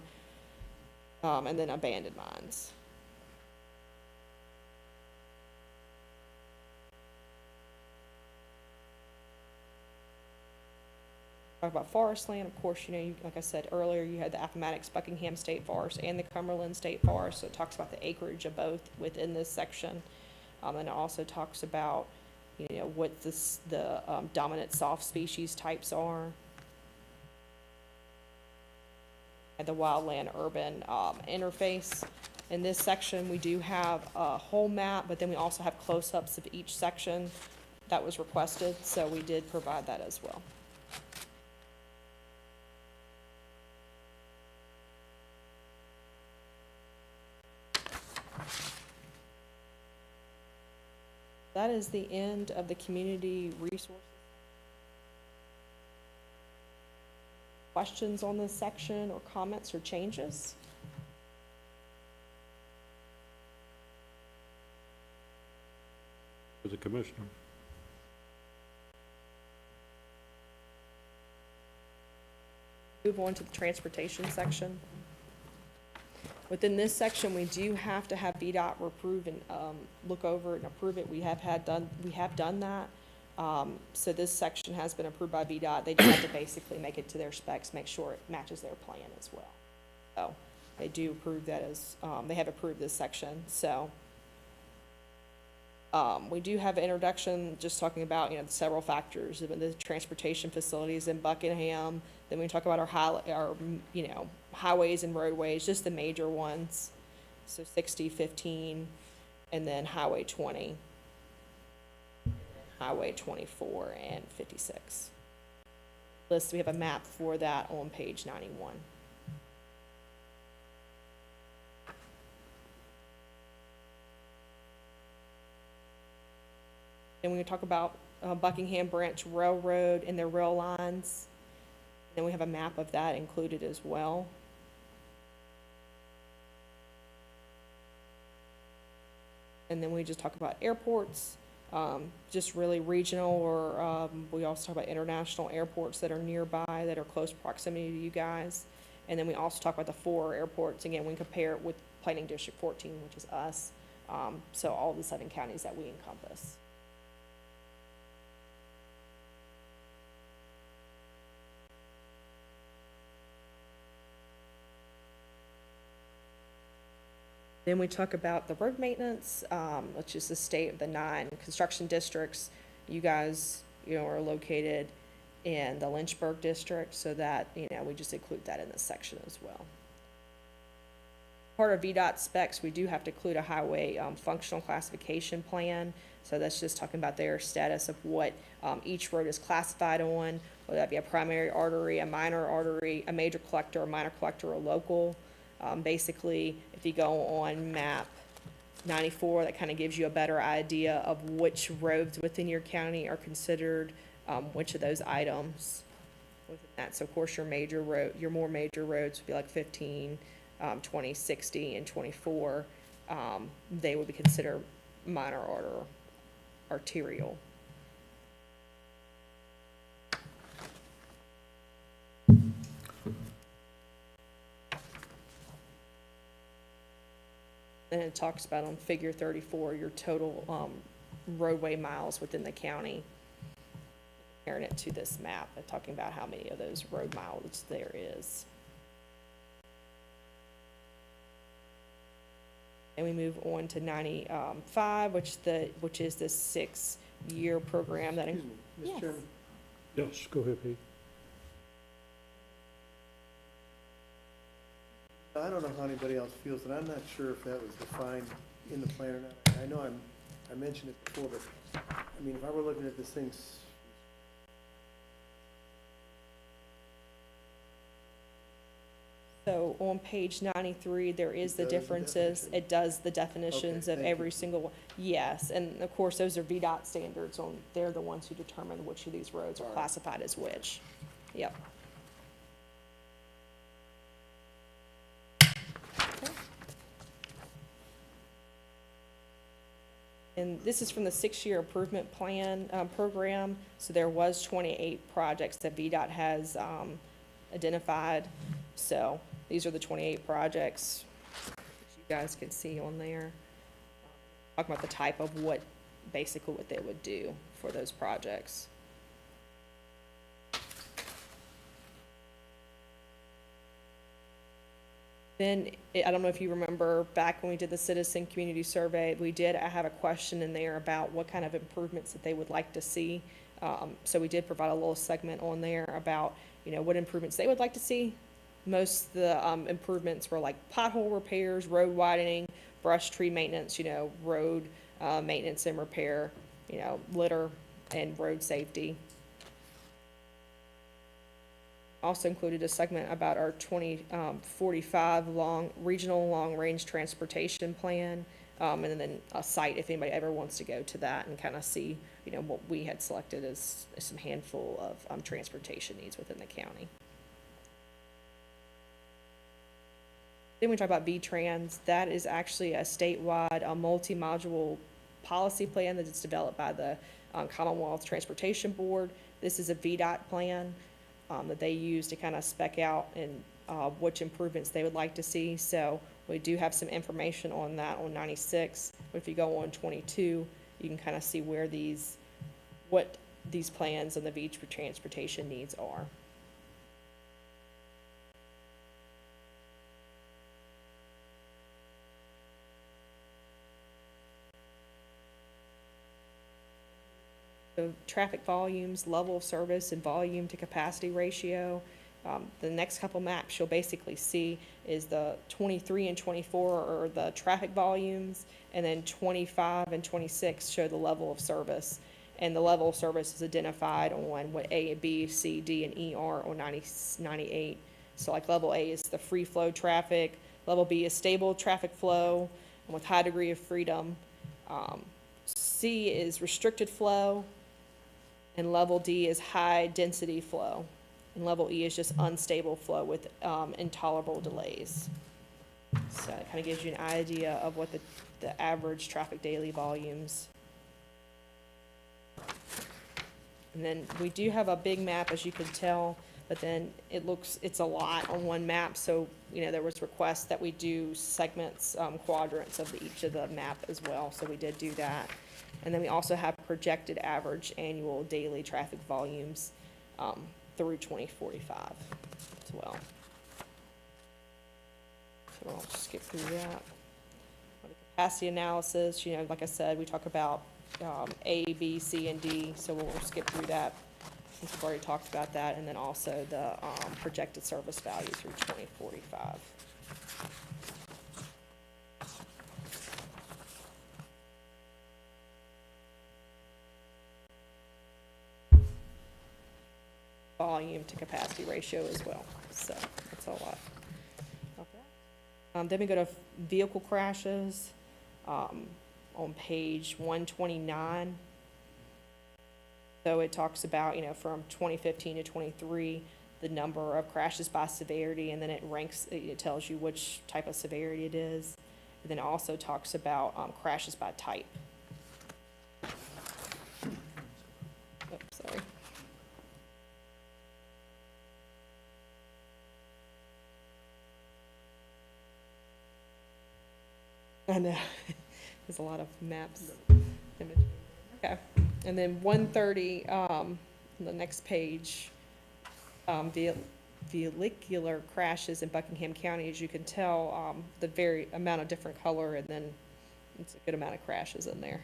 and then abandoned mines. Talk about forest land, of course, like I said earlier, you had the Appomattox Buckingham State Forest and the Cumberland State Forest, so it talks about the acreage of both within this section. And it also talks about, what the dominant soft species types are. And the wildland urban interface. In this section, we do have a whole map, but then we also have close-ups of each section that was requested, so we did provide that as well. That is the end of the community resources. Questions on this section or comments or changes? For the commissioner. Move on to the transportation section. Within this section, we do have to have VDOT approve and look over it and approve it. We have done that. So this section has been approved by VDOT. They do have to basically make it to their specs, make sure it matches their plan as well. So they do approve that as, they have approved this section. So we do have an introduction just talking about, the several factors of the transportation facilities in Buckingham. Then we talk about our highways and roadways, just the major ones. So 60, 15, and then Highway 20, Highway 24, and 56. We have a map for that on page 91. Then we talk about Buckingham Branch Railroad and their rail lines. Then we have a map of that included as well. And then we just talk about airports, just really regional, or we also talk about international airports that are nearby, that are close proximity to you guys. And then we also talk about the 4 airports. Again, we compare it with Planning District 14, which is us. So all the 7 counties that we encompass. Then we talk about the road maintenance, which is the state of the 9 construction districts. You guys, are located in the Lynchburg district, so that, we just include that in this section as well. Part of VDOT specs, we do have to include a highway functional classification plan. So that's just talking about their status of what each road is classified on, whether that be a primary artery, a minor artery, a major collector, a minor collector, or local. Basically, if you go on map 94, that kind of gives you a better idea of which roads within your county are considered which of those items within that. So of course your more major roads would be like 15, 20, 60, and 24. They would be considered minor arterial. And it talks about on figure 34, your total roadway miles within the county. Comparing it to this map and talking about how many of those road miles there is. And we move on to 95, which is the 6-year program that. Excuse me, Mr. Chairman. Yes, go ahead, Pete. I don't know how anybody else feels, and I'm not sure if that was defined in the plan or not. I know I mentioned it before, but, I mean, if I were looking at this thing, So on page 93, there is the It does the differences. definition. It does the definitions Okay, of thank every you. single one. Yes, and of course, those are VDOT standards they're the ones who determine which of these roads are All right. classified as which. Yep. Okay. And this is from the six-year improvement plan, program. So there was 28 projects that VDOT has, identified. So these are the 28 projects that you guys can see on there. Talking about the type of basically what they would do for those projects. Then, I don't know if you remember back when we did the citizen community survey, I have a question in there about what kind of improvements that they would like to see. So we did provide a little segment on there about, what improvements they would like to see. Most of the improvements were like pothole repairs, road widening, brush tree maintenance, road maintenance and repair, litter and road safety. Also included a segment about our 2045 regional long-range transportation plan, and then a site if anybody ever wants to go to that and kind of see, what we had selected as some handful of transportation needs within the county. Then we talk about V-Trans. That is actually a statewide, multi-module policy plan that is developed by the Commonwealth Transportation Board. This is a VDOT plan that they use to kind of spec out and which improvements they would like to see. So we do have some information on that on 96. But if you go on 22, you can kind of see what these plans and the V transportation needs are. So traffic volumes, level of service, and volume to capacity ratio. The next couple maps you'll basically see is the 23 and 24 are the traffic volumes, and then 25 and 26 show the level of service. And the level of service is identified on what A, B, C, D, and E are on 98. So like level A is the free flow traffic, level B is stable traffic flow and with high degree of freedom. C is restricted flow, and level D is high density flow, and level E is just unstable flow with intolerable delays. So it kind of gives you an idea of what the average traffic daily volumes. And then we do have a big map, as you can tell, but then it's a lot on one map. So, there was requests that we do segments, quadrants of each of the map as well. So we did do that. And then we also have projected average annual daily traffic volumes through 2045 as well. So I'll skip through that. The capacity analysis, like I said, we talk about A, B, C, and D, so we'll skip through that. We've already talked about that, and then also the projected service value through 2045. Volume to capacity ratio as well, so that's a lot. Okay. Then we go to vehicle crashes on page 129. So it talks about, from 2015 to 23, the number of crashes by severity, and then it ranks, it tells you which type of severity it is. And then it also talks about crashes by type. Oops, sorry. I know, there's a lot of maps. Okay, and then 130, on the next page, vehicular crashes in Buckingham County, as you can tell, the very amount of different color, and then it's a good amount of crashes in there.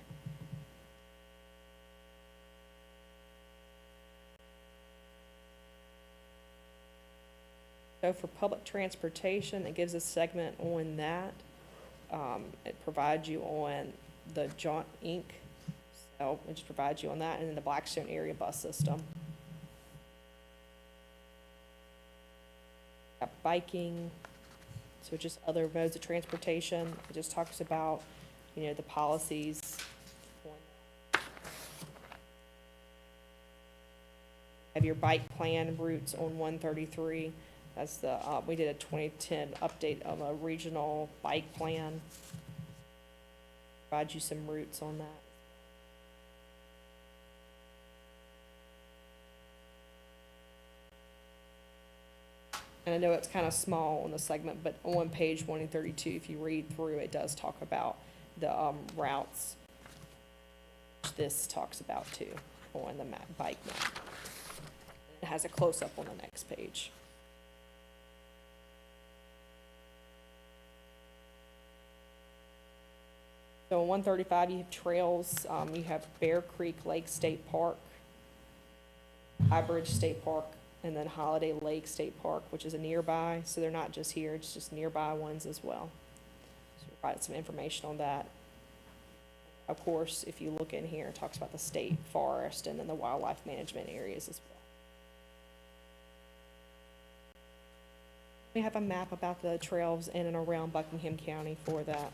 So for public transportation, it gives a segment on that. It provides you on the Jaunt Inc. So it just provides you on that, and then the Blackstone area bus system. Got biking, so just other modes of transportation. It just talks about, the policies. Have your bike plan routes on 133. That's we did a 2010 update of a regional bike plan. Provide you some routes on that And I know it's kind of small on the segment, but on page 132, if you read through, it does talk about the routes. This talks about too on the bike map. It has a close-up on the next page. So on 135, you have trails. You have Bear Creek Lake State Park, High Bridge State Park, and then Holiday Lake State Park, which is a nearby. So they're not just here, it's just nearby ones as well. So we provided some information on that. Of course, if you look in here, it talks about the state forest and then the wildlife management areas as well. We have a map about the trails in and around Buckingham County for that.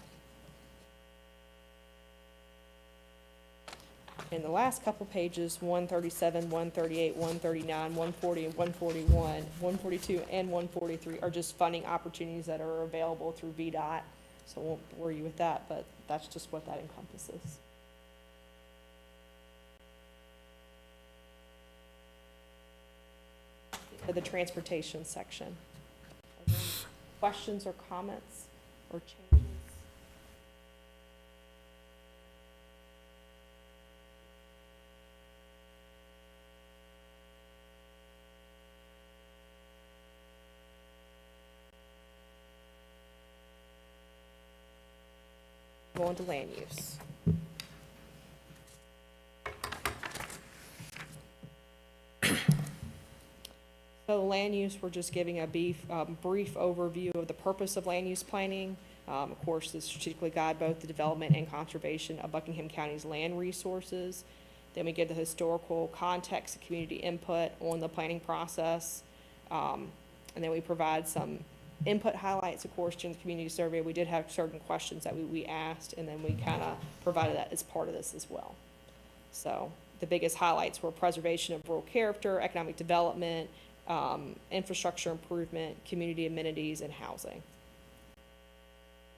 In the last couple pages, 137, 138, 139, 140, and 141, 142, and 143 are just funding opportunities that are available through VDOT. So I won't bore you with that, but that's just what that encompasses. The transportation section. Questions or comments or changes? Go on to land use. So land use, we're just giving a brief overview of the purpose of land use planning. Of course, to strategically guide both the development and conservation of Buckingham County's land resources. Then we give the historical context and community input on the planning process. And then we provide some input highlights, of course, during the community survey. We did have certain questions that we asked, and then we kind of provided that as part of this as well. So the biggest highlights were preservation of rural character, economic development, infrastructure improvement, community amenities, and housing.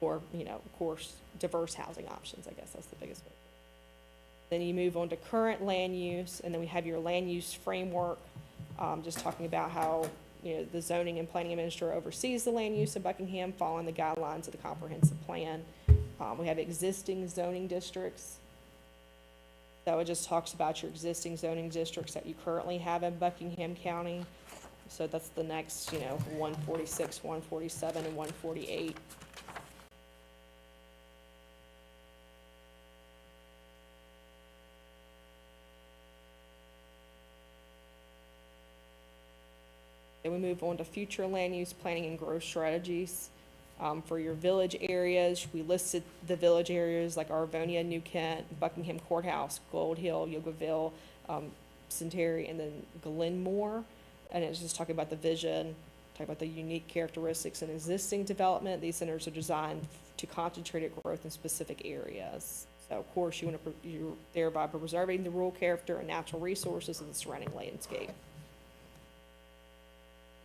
Or, of course, diverse housing options, I guess that's the biggest one. Then you move on to current land use, and then we have your land use framework, just talking about how the zoning and planning administrator oversees the land use in Buckingham, following the guidelines of the comprehensive plan. We have existing zoning districts. So it just talks about your existing zoning districts that you currently have in Buckingham County. So that's the next, 146, 147, and 148. Then we move on to future land use planning and growth strategies. For your village areas, we listed the village areas like Arvonia, New Kent, Buckingham Courthouse, Gold Hill, Yogaville, Centauri, and then Glenmore. And it's just talking about the vision, talking about the unique characteristics in existing development. These centers are designed to concentrate growth in specific areas. So of course, you're thereby preserving the rural character and natural resources of the surrounding landscape.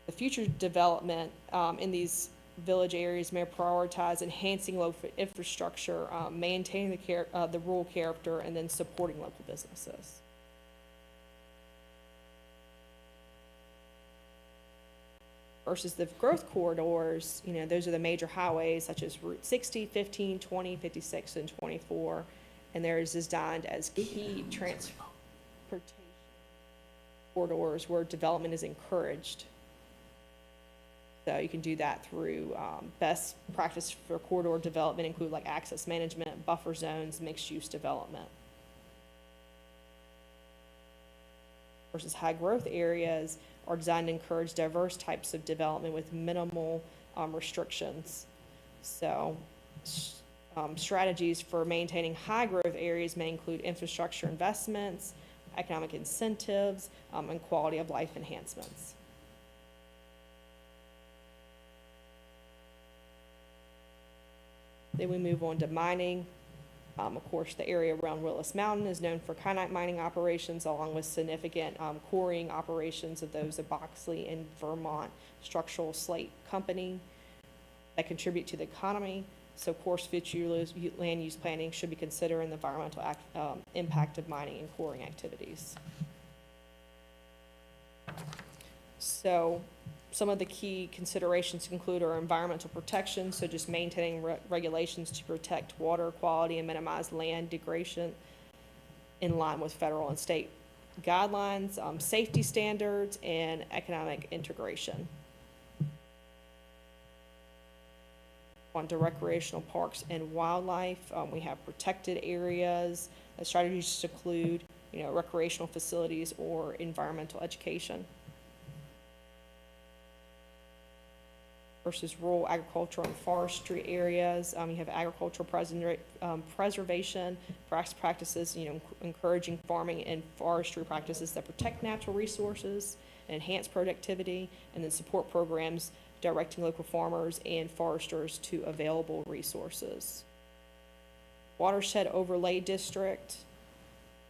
The future development in these village areas may prioritize enhancing local infrastructure, maintaining the rural character, and then supporting local businesses. Versus the growth corridors, those are the major highways such as Route 60, 15, 20, 56, and 24, and they're designed as key transportation corridors where development is encouraged. So you can do that through best practice for corridor development include like access management, buffer zones, mixed-use development. Versus high growth areas are designed to encourage diverse types of development with minimal restrictions. So strategies for maintaining high growth areas may include infrastructure investments, economic incentives, and quality of life enhancements. Then we move on to mining. Of course, the area around Willis Mountain is known for kyanite mining operations, along with significant quarrying operations of those of Boxley and Vermont Structural Slate Company that contribute to the economy. So, of course, future land use planning should be considering the environmental impact of mining and quarrying activities. So, some of the key considerations include our environmental protection, so just maintaining regulations to protect water quality and minimize land degradation in line with federal and state guidelines, safety standards, and economic integration. On to recreational parks and wildlife, we have protected areas. The strategies include, recreational facilities or environmental education. Versus rural agricultural and forestry areas, you have agricultural preservation practices, encouraging farming and forestry practices that protect natural resources and enhance productivity, and then support programs directing local farmers and foresters to available resources. Watershed overlay district,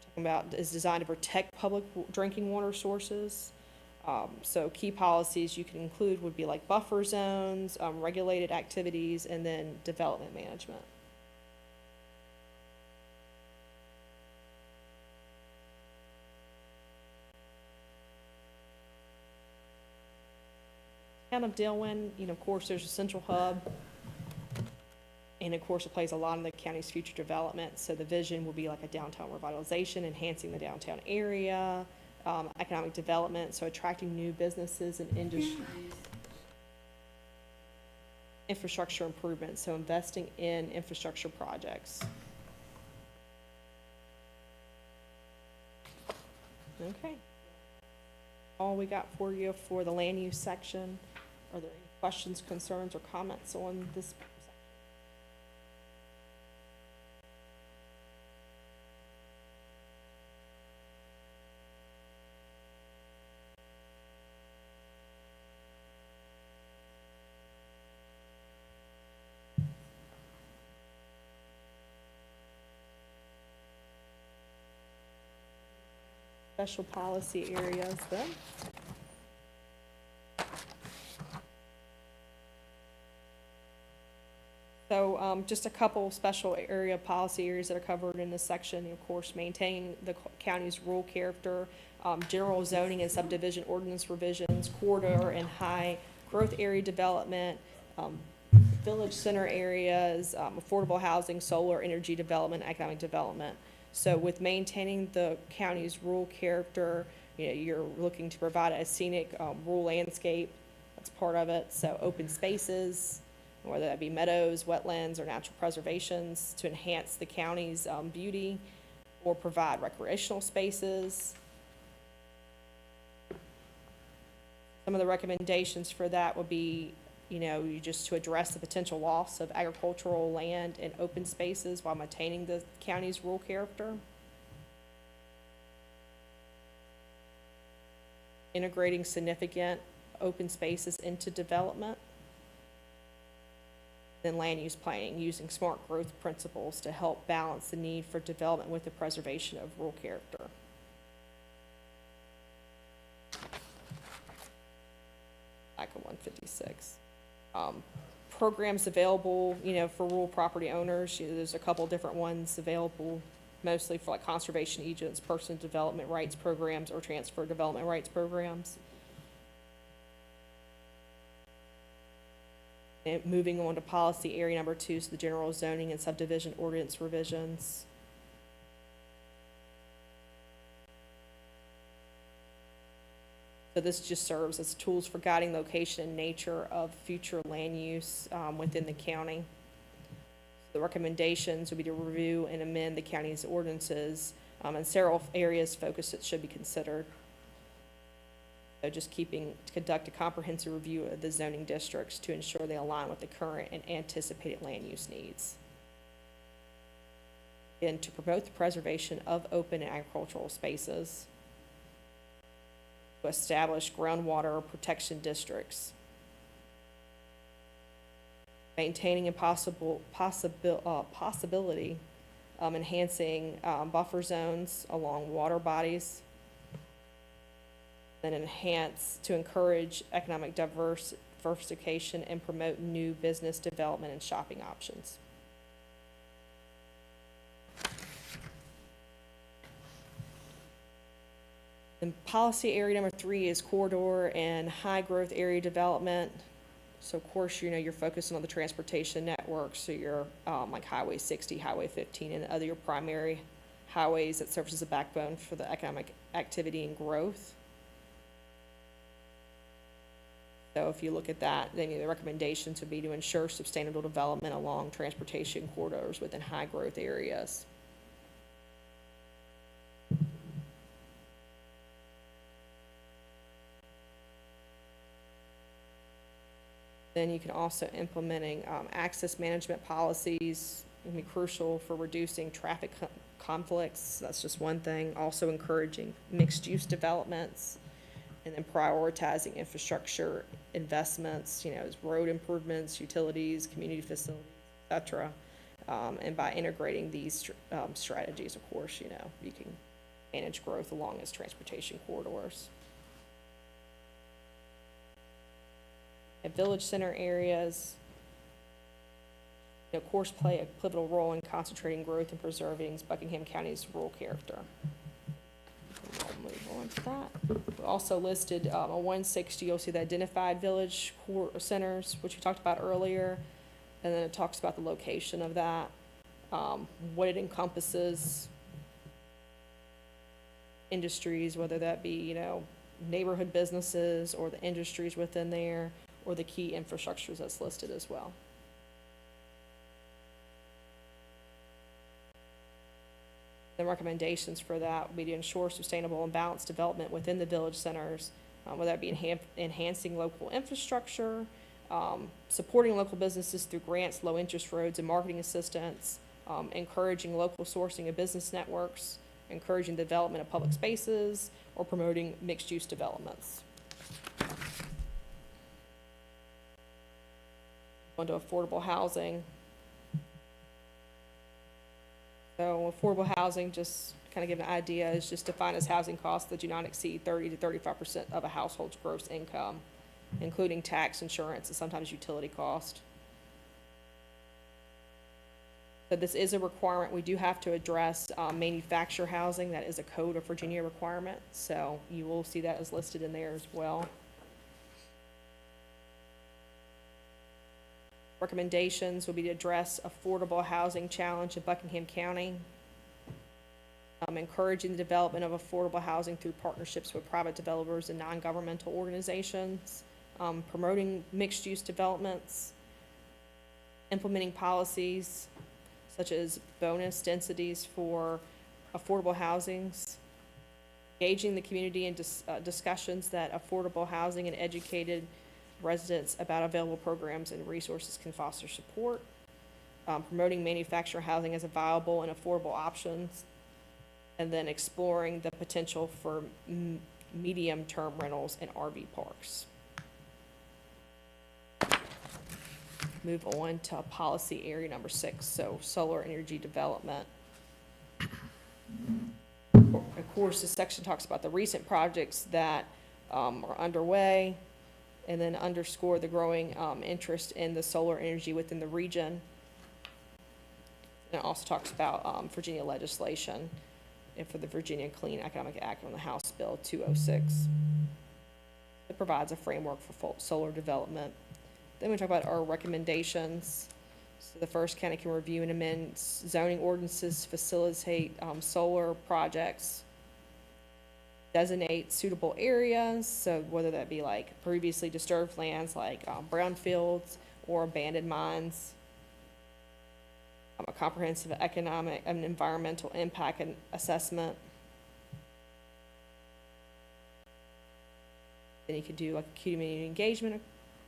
talking about, is designed to protect public drinking water sources. So key policies you can include would be like buffer zones, regulated activities, and then development management. Town of Dillwyn, of course, there's a central hub, and of course, it plays a lot in the county's future development. So the vision will be like a downtown revitalization, enhancing the downtown area, economic development, so attracting new businesses and industries. Infrastructure improvements, so investing in infrastructure projects. Okay. All we got for you for the land use section. Are there any questions, concerns, or comments on this section? Special policy areas then. So just a couple special area policy areas that are covered in this section. Of course, maintaining the county's rural character, general zoning and subdivision ordinance revisions, corridor and high growth area development, village center areas, affordable housing, solar energy development, economic development. So with maintaining the county's rural character, you're looking to provide a scenic rural landscape. That's part of it. So open spaces, whether that be meadows, wetlands, or natural preservations, to enhance the county's beauty, or provide recreational spaces. Some of the recommendations for that would be, you just to address the potential loss of agricultural land and open spaces while maintaining the county's rural character. Integrating significant open spaces into development. Then land use planning, using smart growth principles to help balance the need for development with the preservation of rural character. Back in 156. Programs available, for rural property owners. There's a couple different ones available, mostly for like conservation agents, person development rights programs, or transfer development rights programs. And moving on to policy area number 2, so the general zoning and subdivision ordinance revisions. So this just serves as tools for guiding location and nature of future land use within the county. The recommendations would be to review and amend the county's ordinances, and several areas focus that should be considered. So just to conduct a comprehensive review of the zoning districts to ensure they align with the current and anticipated land use needs. And to promote the preservation of open and agricultural spaces. To establish groundwater protection districts. Maintaining a possibility enhancing buffer zones along water bodies. Then to encourage economic diversification and promote new business development and shopping options. Then policy area number 3 is corridor and high growth area development. So of course, you're focusing on the transportation network, so you're, like Highway 60, Highway 15, and other your primary highways that serve as a backbone for the economic activity and growth. So if you look at that, then the recommendations would be to ensure sustainable development along transportation corridors within high growth areas. Then you can also implementing access management policies, can be crucial for reducing traffic conflicts. That's just one thing. Also encouraging mixed-use developments, and then prioritizing infrastructure investments, as road improvements, utilities, community facilities, et cetera. And by integrating these strategies, of course, you can manage growth along its transportation corridors. At village center areas, of course, play a pivotal role in concentrating growth and preserving Buckingham County's rural character. I'll move on to that. We also listed on 160, you'll see the identified village core centers, which we talked about earlier, and then it talks about the location of that, what it encompasses, industries, whether that be, neighborhood businesses or the industries within there, or the key infrastructures that's listed as well. The recommendations for that would be to ensure sustainable and balanced development within the village centers, whether that be enhancing local infrastructure, supporting local businesses through grants, low interest roads, and marketing assistance, encouraging local sourcing of business networks, encouraging the development of public spaces, or promoting mixed-use developments. Onto affordable housing. So affordable housing, just kind of give an idea, is just defined as housing costs that do not exceed 30 to 35% of a household's gross income, including tax, insurance, and sometimes utility cost. So this is a requirement. We do have to address manufactured housing. That is a Code of Virginia requirement. So you will see that as listed in there as well. Recommendations will be to address affordable housing challenge in Buckingham County, encouraging the development of affordable housing through partnerships with private developers and non-governmental organizations, promoting mixed-use developments, implementing policies such as bonus densities for affordable housings, engaging the community in discussions that affordable housing and educated residents about available programs and resources can foster support, promoting manufactured housing as a viable and affordable options, and then exploring the potential for medium-term rentals and RV parks. Move on to policy area number 6, so solar energy development. Of course, this section talks about the recent projects that are underway, and then underscore the growing interest in the solar energy within the region. And it also talks about Virginia legislation and for the Virginia Clean Economic Act on the House Bill 206. It provides a framework for solar development. Then we talk about our recommendations. So the first, county can review and amend zoning ordinances to facilitate solar projects. Designate suitable areas, so whether that be like previously disturbed lands like brownfields or abandoned mines. A comprehensive economic and environmental impact and assessment. Then you could do like a community engagement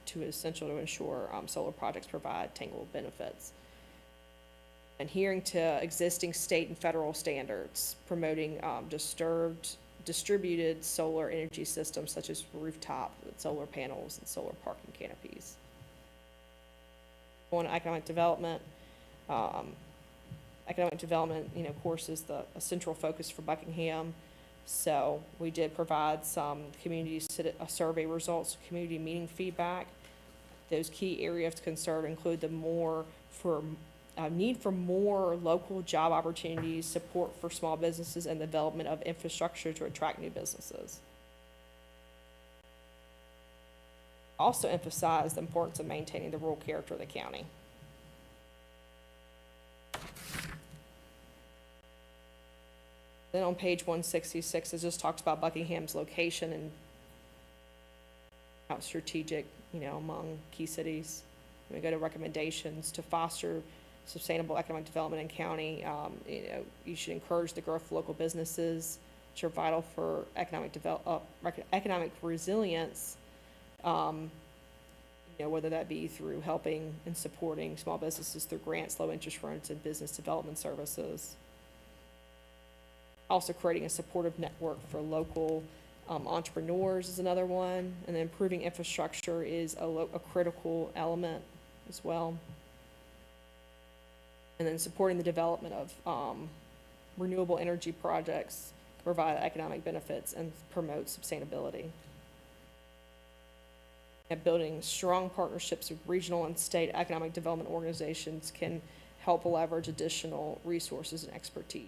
to essential to ensure solar projects provide tangible benefits. Adhering to existing state and federal standards, promoting distributed solar energy systems such as rooftop solar panels and solar parking canopies. On economic development, of course, is a central focus for Buckingham. So we did provide some community survey results, community meeting feedback. Those key areas of concern include the need for more local job opportunities, support for small businesses, and development of infrastructure to attract new businesses. Also emphasize the importance of maintaining the rural character of the county. Then on page 166, it just talks about Buckingham's location and how strategic, among key cities. We go to recommendations to foster sustainable economic development in county. You should encourage the growth of local businesses, which are vital for economic resilience. Whether that be through helping and supporting small businesses through grants, low interest loans, and business development services. Also creating a supportive network for local entrepreneurs is another one, and then improving infrastructure is a critical element as well. And then supporting the development of renewable energy projects to provide economic benefits and promote sustainability. And building strong partnerships with regional and state economic development organizations can help leverage additional resources and expertise.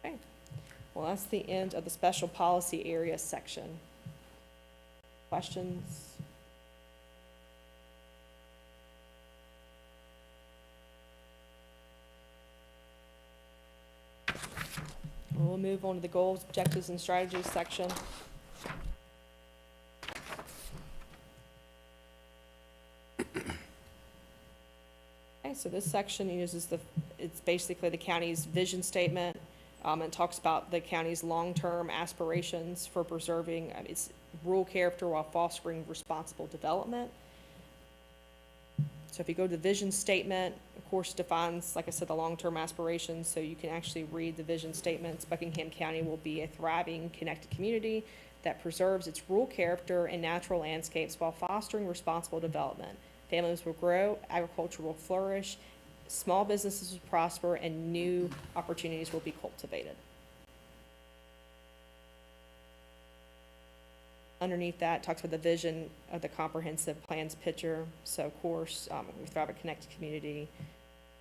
Okay. Well, that's the end of the special policy area section. Questions? We'll move on to the goals, objectives, and strategies section. Okay, so this section uses it's basically the county's vision statement, and talks about the county's long-term aspirations for preserving its rural character while fostering responsible development. So if you go to the vision statement, of course, defines, like I said, the long-term aspirations, so you can actually read the vision statements. Buckingham County will be a thriving, connected community that preserves its rural character and natural landscapes while fostering responsible development. Families will grow, agriculture will flourish, small businesses will prosper, and new opportunities will be cultivated. Underneath that, talks about the vision of the comprehensive plans picture. So, of course, we thrive a connected community.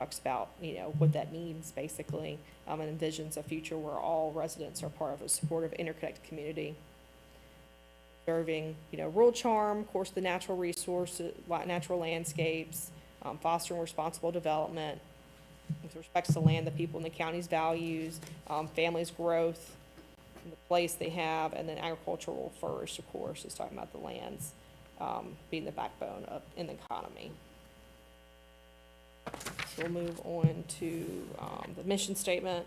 Talks about, what that means, basically, and envisions a future where all residents are part of a supportive, interconnected community. Preserving, rural charm, of course, the natural resources, natural landscapes, fostering responsible development with respect to land, the people, and the county's values, families' growth, the place they have, and then agriculture will flourish, of course, is talking about the lands being the backbone in the economy. So we'll move on to the mission statement.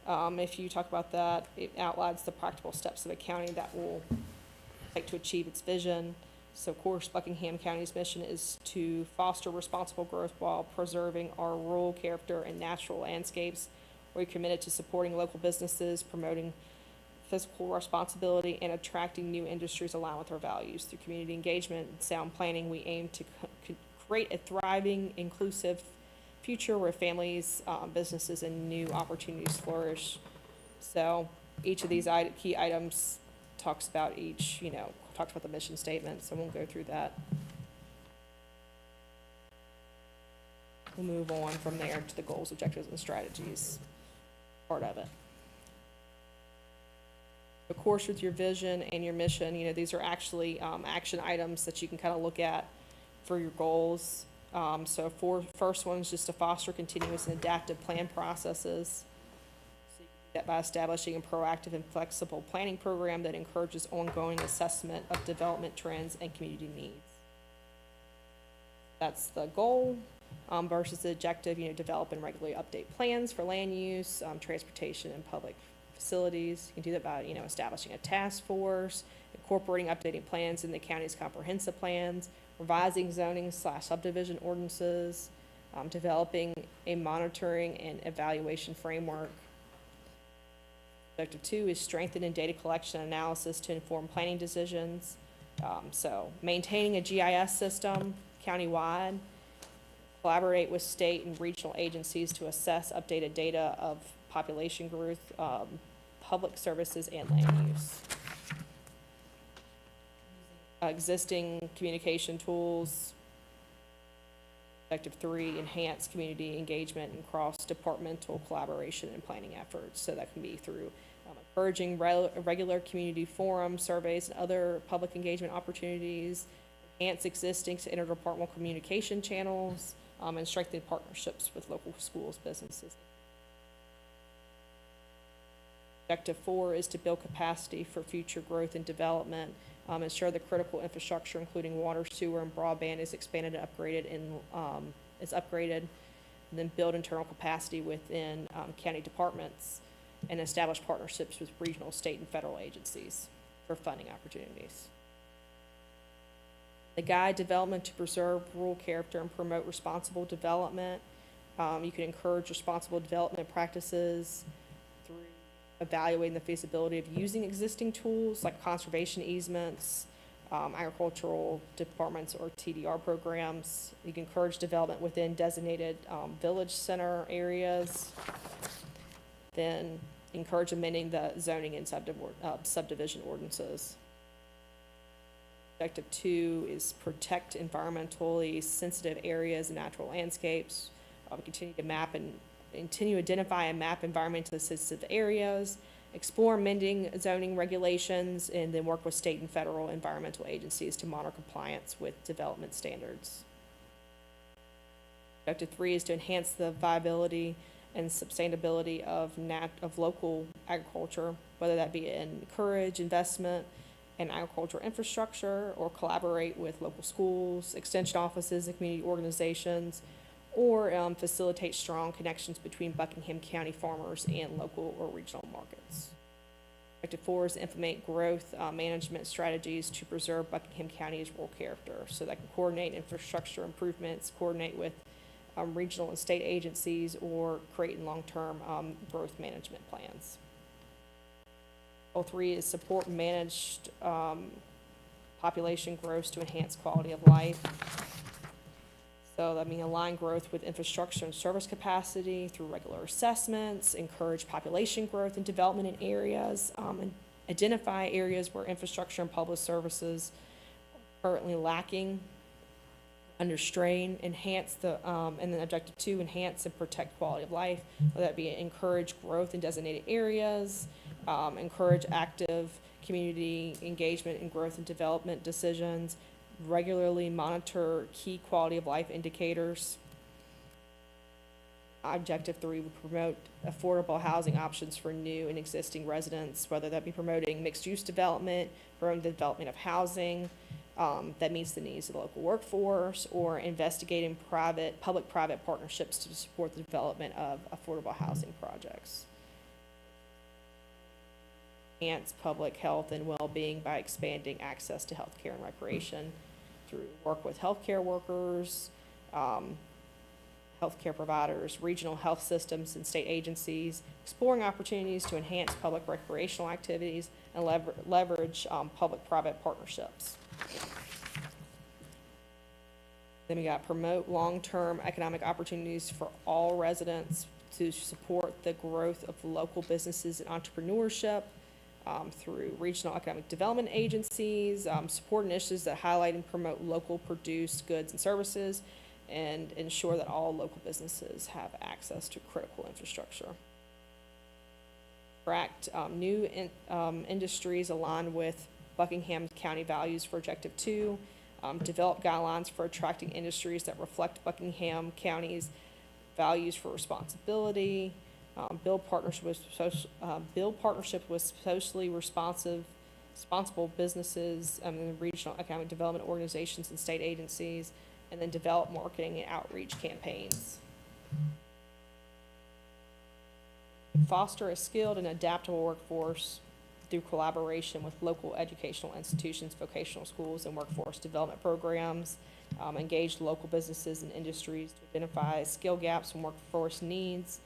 If you talk about that, it outlines the practical steps of a county that will take to achieve its vision. So, of course, Buckingham County's mission is to foster responsible growth while preserving our rural character and natural landscapes. We're committed to supporting local businesses, promoting fiscal responsibility, and attracting new industries aligned with our values. Through community engagement and sound planning, we aim to create a thriving, inclusive future where families, businesses, and new opportunities flourish. So each of these key items talks about talks about the mission statement, so I won't go through that. We'll move on from there to the goals, objectives, and strategies part of it. Of course, with your vision and your mission, these are actually action items that you can kind of look at for your goals. First one is just to foster continuous and adaptive plan processes. So you can do that by establishing a proactive and flexible planning program that encourages ongoing assessment of development trends and community needs. That's the goal. Versus the objective, develop and regularly update plans for land use, transportation, and public facilities. You can do that by, establishing a task force, incorporating updating plans in the county's comprehensive plans, revising zoning/subdivision ordinances, developing a monitoring and evaluation framework. Objective 2 is strengthening data collection and analysis to inform planning decisions. So maintaining a GIS system countywide, collaborate with state and regional agencies to assess updated data of population growth, public services, and land use. Existing communication tools, Objective 3, enhance community engagement and cross-departmental collaboration and planning efforts. So that can be through encouraging regular community forums, surveys, and other public engagement opportunities, enhance existing interdepartmental communication channels, and strengthen partnerships with local schools, businesses. Objective 4 is to build capacity for future growth and development, ensure the critical infrastructure, including water, sewer, and broadband, is expanded and upgraded, and then build internal capacity within county departments, and establish partnerships with regional, state, and federal agencies for funding opportunities. The guide development to preserve rural character and promote responsible development. You can encourage responsible development practices through evaluating the feasibility of using existing tools like conservation easements, agricultural departments, or TDR programs. You can encourage development within designated village center areas. Then encourage amending the zoning and subdivision ordinances. Objective 2 is protect environmentally sensitive areas and natural landscapes. We continue to identify and map environmentally sensitive areas, explore amending zoning regulations, and then work with state and federal environmental agencies to monitor compliance with development standards. Objective 3 is to enhance the viability and sustainability of local agriculture, whether that be encourage investment in agricultural infrastructure, or collaborate with local schools, extension offices, and community organizations, or facilitate strong connections between Buckingham County farmers and local or regional markets. Objective 4 is to implement growth management strategies to preserve Buckingham County's rural character. So that can coordinate infrastructure improvements, coordinate with regional and state agencies, or create long-term growth management plans. Goal 3 is support managed population growth to enhance quality of life. So that means align growth with infrastructure and service capacity through regular assessments, encourage population growth and development in areas, and identify areas where infrastructure and public services are currently lacking, under strain, enhance and then Objective 2, enhance and protect quality of life, whether that be encourage growth in designated areas, encourage active community engagement in growth and development decisions, regularly monitor key quality of life indicators. Objective 3 would promote affordable housing options for new and existing residents, whether that be promoting mixed-use development, promoting the development of housing that meets the needs of the local workforce, or investigating public-private partnerships to support the development of affordable housing projects. Enhance public health and well-being by expanding access to healthcare and recreation through work with healthcare workers, healthcare providers, regional health systems, and state agencies, exploring opportunities to enhance public recreational activities and leverage public-private partnerships. Then we got promote long-term economic opportunities for all residents to support the growth of local businesses and entrepreneurship, through regional economic development agencies, support initiatives that highlight and promote local produced goods and services, and ensure that all local businesses have access to critical infrastructure. Attract new industries aligned with Buckingham County values for Objective 2, develop guidelines for attracting industries that reflect Buckingham County's values for responsibility, build partnerships with socially responsible businesses and regional economic development organizations and state agencies, and then develop marketing and outreach campaigns. Foster a skilled and adaptable workforce through collaboration with local educational institutions, vocational schools, and workforce development programs. Engage local businesses and industries to identify skill gaps and workforce needs,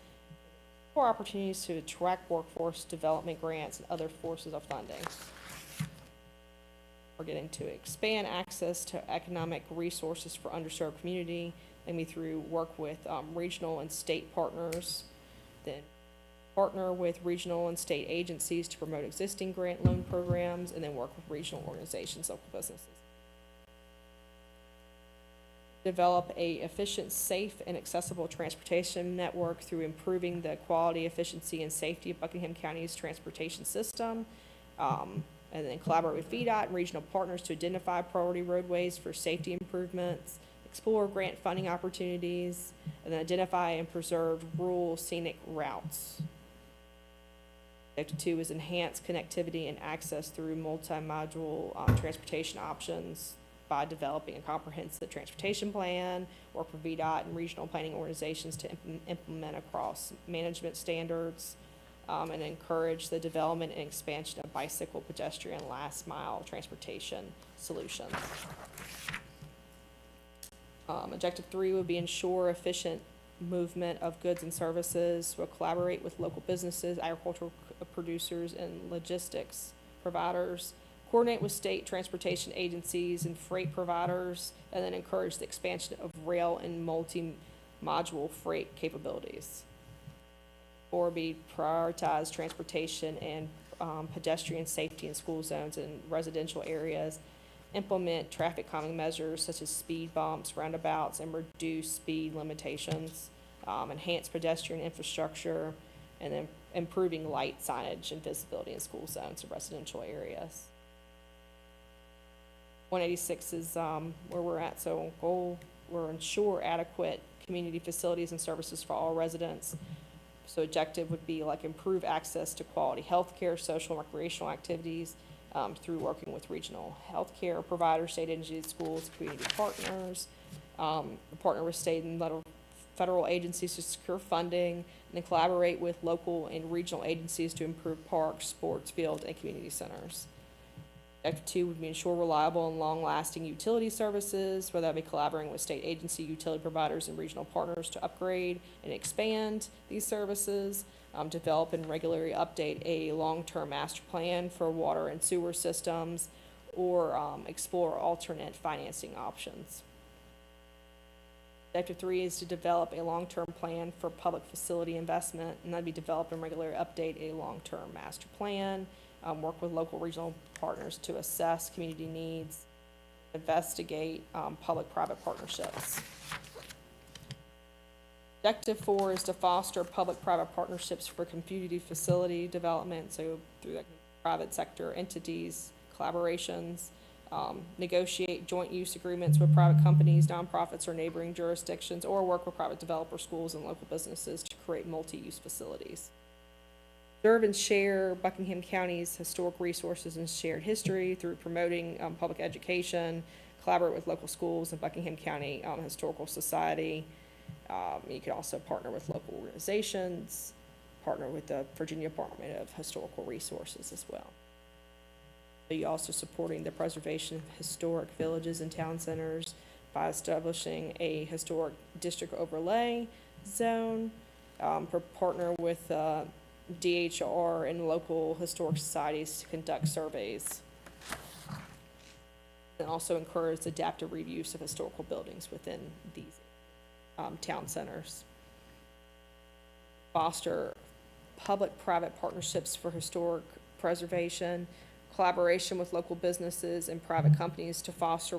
for opportunities to attract workforce development grants and other sources of funding. We're getting to expand access to economic resources for underserved community, maybe through work with regional and state partners, then partner with regional and state agencies to promote existing grant loan programs, and then work with regional organizations, local businesses. Develop a efficient, safe, and accessible transportation network through improving the quality, efficiency, and safety of Buckingham County's transportation system. And then collaborate with VDOT and regional partners to identify priority roadways for safety improvements, explore grant funding opportunities, and then identify and preserve rural scenic routes. Objective 2 is enhance connectivity and access through multi-module transportation options by developing a comprehensive transportation plan, work with VDOT and regional planning organizations to implement across management standards, and encourage the development and expansion of bicycle, pedestrian, last mile transportation solutions. Objective 3 would be ensure efficient movement of goods and services. We'll collaborate with local businesses, agricultural producers, and logistics providers. Coordinate with state transportation agencies and freight providers, and then encourage the expansion of rail and multi-module freight capabilities. 4 be prioritize transportation and pedestrian safety in school zones and residential areas. Implement traffic calming measures such as speed bumps, roundabouts, and reduce speed limitations. Enhance pedestrian infrastructure, and then improving light signage and visibility in school zones and residential areas. 186 is where we're at. So goal, we're ensure adequate community facilities and services for all residents. So objective would be like improve access to quality healthcare, social and recreational activities through working with regional healthcare providers, state agencies, schools, community partners. Partner with state and federal agencies to secure funding, and then collaborate with local and regional agencies to improve parks, sports fields, and community centers. Objective 2 would be ensure reliable and long-lasting utility services, whether that be collaborating with state agency, utility providers, and regional partners to upgrade and expand these services. Develop and regularly update a long-term master plan for water and sewer systems, or explore alternate financing options. Objective 3 is to develop a long-term plan for public facility investment, and that'd be develop and regularly update a long-term master plan. Work with local regional partners to assess community needs, investigate public-private partnerships. Objective 4 is to foster public-private partnerships for community facility development, so through the private sector entities, collaborations, negotiate joint use agreements with private companies, nonprofits, or neighboring jurisdictions, or work with private developers, schools, and local businesses to create multi-use facilities. Preserve and share Buckingham County's historic resources and shared history through promoting public education, collaborate with local schools and Buckingham County Historical Society. You can also partner with local organizations, partner with the Virginia Department of Historical Resources as well. You also supporting the preservation of historic villages and town centers by establishing a historic district overlay zone, partner with DHR and local historic societies to conduct surveys. And also encourage adaptive reuse of historical buildings within these town centers. Foster public-private partnerships for historic preservation, collaboration with local businesses and private companies to foster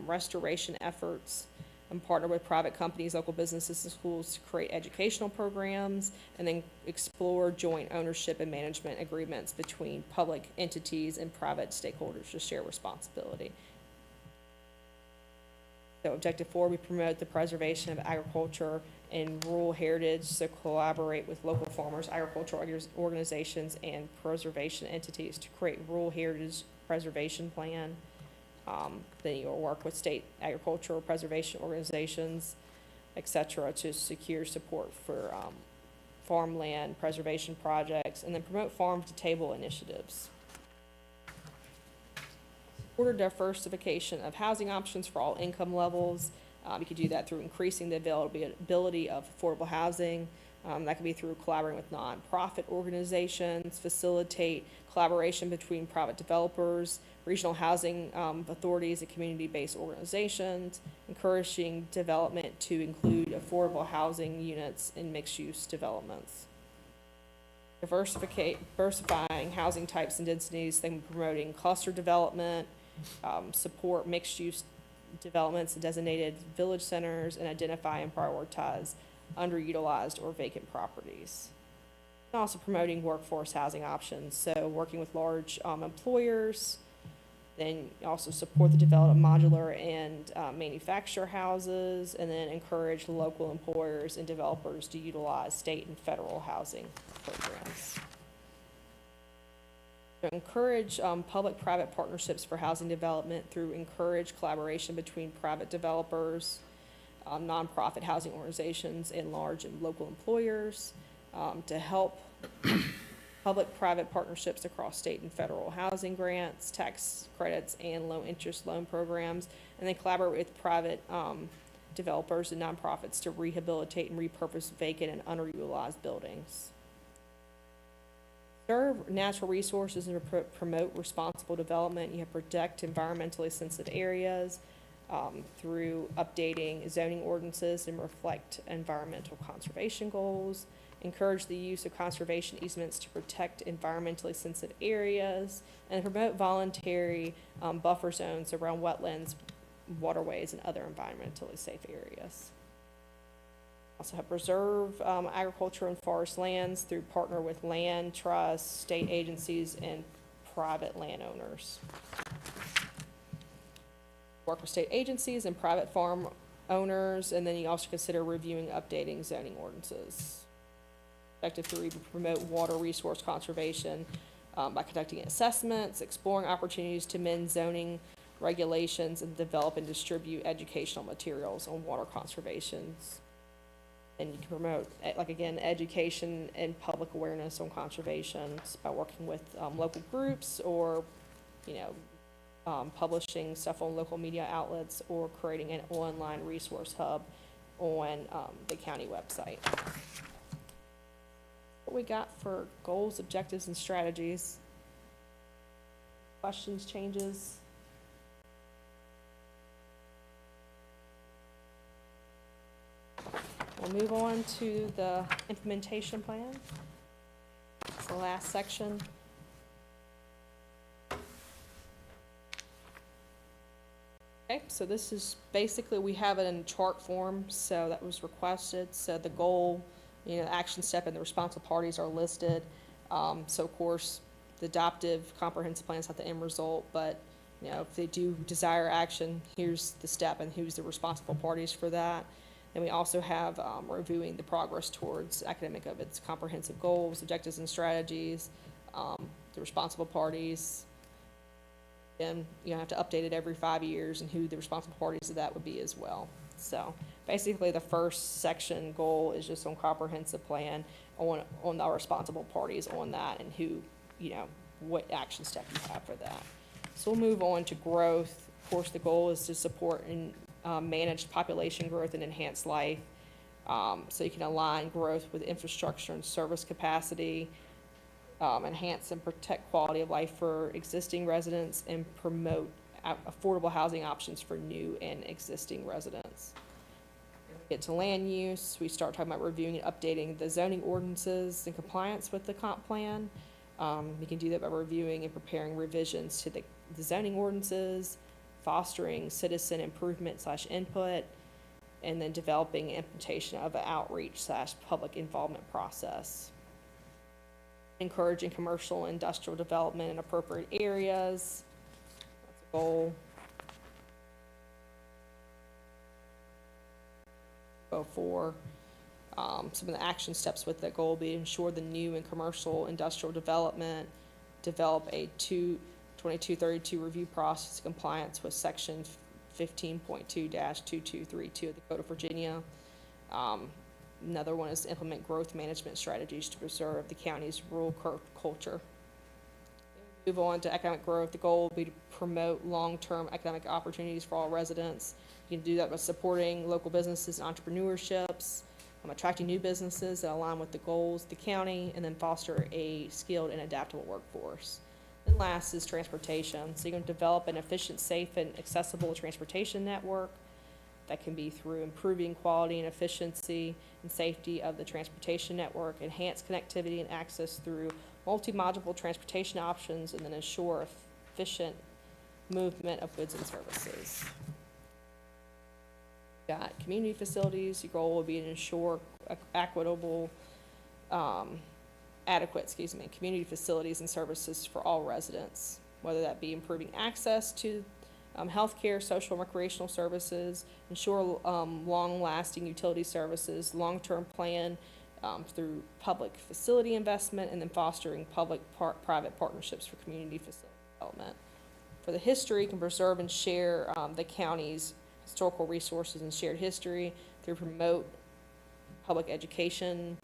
restoration efforts, and partner with private companies, local businesses, and schools to create educational programs, and then explore joint ownership and management agreements between public entities and private stakeholders to share responsibility. So objective 4, we promote the preservation of agriculture and rural heritage, so collaborate with local farmers, agricultural organizations, and preservation entities to create rural heritage preservation plan. Then you'll work with state agricultural preservation organizations, etc., to secure support for farmland preservation projects, and then promote farm-to-table initiatives. Support diversification of housing options for all income levels. You could do that through increasing the availability of affordable housing. That could be through collaborating with nonprofit organizations, facilitate collaboration between private developers, regional housing authorities, and community-based organizations, encouraging development to include affordable housing units in mixed-use developments. Diversifying housing types and densities, then promoting cluster development, support mixed-use developments and designated village centers and identify and prioritize underutilized or vacant properties. And also promoting workforce housing options, so working with large employers. Then you also support the development of modular and manufacturer houses, and then encourage local employers and developers to utilize state and federal housing programs. To encourage public-private partnerships for housing development through encourage collaboration between private developers, nonprofit housing organizations, and large and local employers, to help public-private partnerships across state and federal housing grants, tax credits, and low-interest loan programs, and then collaborate with private developers and nonprofits to rehabilitate and repurpose vacant and underutilized buildings. Serve natural resources and promote responsible development. You have protect environmentally sensitive areas through updating zoning ordinances and reflect environmental conservation goals. Encourage the use of conservation easements to protect environmentally sensitive areas, and promote voluntary buffer zones around wetlands, waterways, and other environmentally safe areas. Also have preserve agriculture and forest lands through partner with land trusts, state agencies, and private landowners. Work with state agencies and private farm owners, and then you also consider reviewing, updating zoning ordinances. Objective 3, promote water resource conservation by conducting assessments, exploring opportunities to amend zoning regulations, and develop and distribute educational materials on water conservations. And you can promote, like again, education and public awareness on conservation by working with local groups, or, you know, publishing stuff on local media outlets, or creating an online resource hub on the county website. What we got for goals, objectives, and strategies. Questions, changes? We'll move on to the implementation plan. It's the last section. Okay, so this is basically, we have it in chart form, so that was requested. So the goal, you know, action step, and the responsible parties are listed. So of course, the adoptive comprehensive plan is not the end result, but, you know, if they do desire action, here's the step and who's the responsible parties for that. And we also have reviewing the progress towards academic of its comprehensive goals, objectives, and strategies, the responsible parties. And you have to update it every 5 years, and who the responsible parties of that would be as well. So basically, the first section goal is just on comprehensive plan, on our responsible parties on that, and who, you know, what action step you have for that. So we'll move on to growth. Of course, the goal is to support and manage population growth and enhance life. So you can align growth with infrastructure and service capacity, enhance and protect quality of life for existing residents, and promote affordable housing options for new and existing residents. Get to land use, we start talking about reviewing and updating the zoning ordinances in compliance with the comp plan. We can do that by reviewing and preparing revisions to the zoning ordinances, fostering citizen improvement / input, and then developing implementation of an outreach / public involvement process. Encouraging commercial and industrial development in appropriate areas. That's a goal. Go for some of the action steps with that goal be ensure the new and commercial industrial development, develop a 2232 review process in compliance with section 15.2-2232 of the Code of Virginia. Another one is to implement growth management strategies to preserve the county's rural culture. Move on to economic growth. The goal will be to promote long-term economic opportunities for all residents. You can do that by supporting local businesses and entrepreneurships, attracting new businesses that align with the goals of the county, and then foster a skilled and adaptable workforce. And last is transportation. So you're going to develop an efficient, safe, and accessible transportation network. That can be through improving quality and efficiency and safety of the transportation network, enhance connectivity and access through multi-module transportation options, and then ensure efficient movement of goods and services. got community facilities. Your goal will be to ensure equitable, adequate, community facilities and services for all residents, whether that be improving access to healthcare, social and recreational services, ensure long-lasting utility services, long-term plan through public facility investment, and then fostering public-private partnerships for community facility development. For the history, can preserve and share the county's historical resources and shared history through promote public education,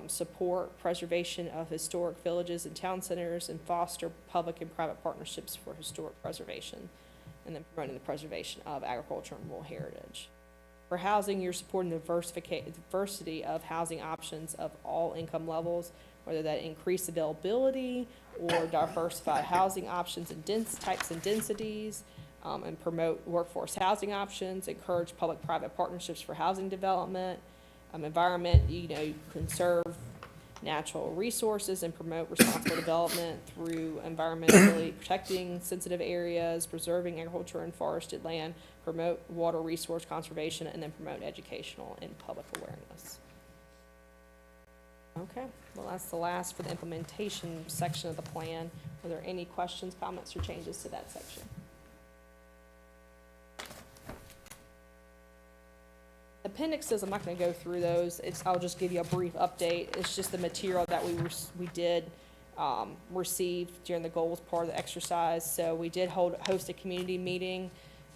support preservation of historic villages and town centers, and foster public and private partnerships for historic preservation, and then promoting the preservation of agriculture and rural heritage. For housing, you're supporting the diversity of housing options of all income levels, whether that increase availability or diversify housing options and types and densities, and promote workforce housing options, encourage public-private partnerships for housing development, environment, conserve natural resources and promote responsible development through environmentally protecting sensitive areas, preserving agriculture and forested land, promote water resource conservation, and then promote educational and public awareness. Okay, well, that's the last for the implementation section of the plan. Are there any questions, comments, or changes to that section? Appendixes, I'm not going to go through those. I'll just give you a brief update. It's just the material that we did receive during the goals part of the exercise. So we did host a community meeting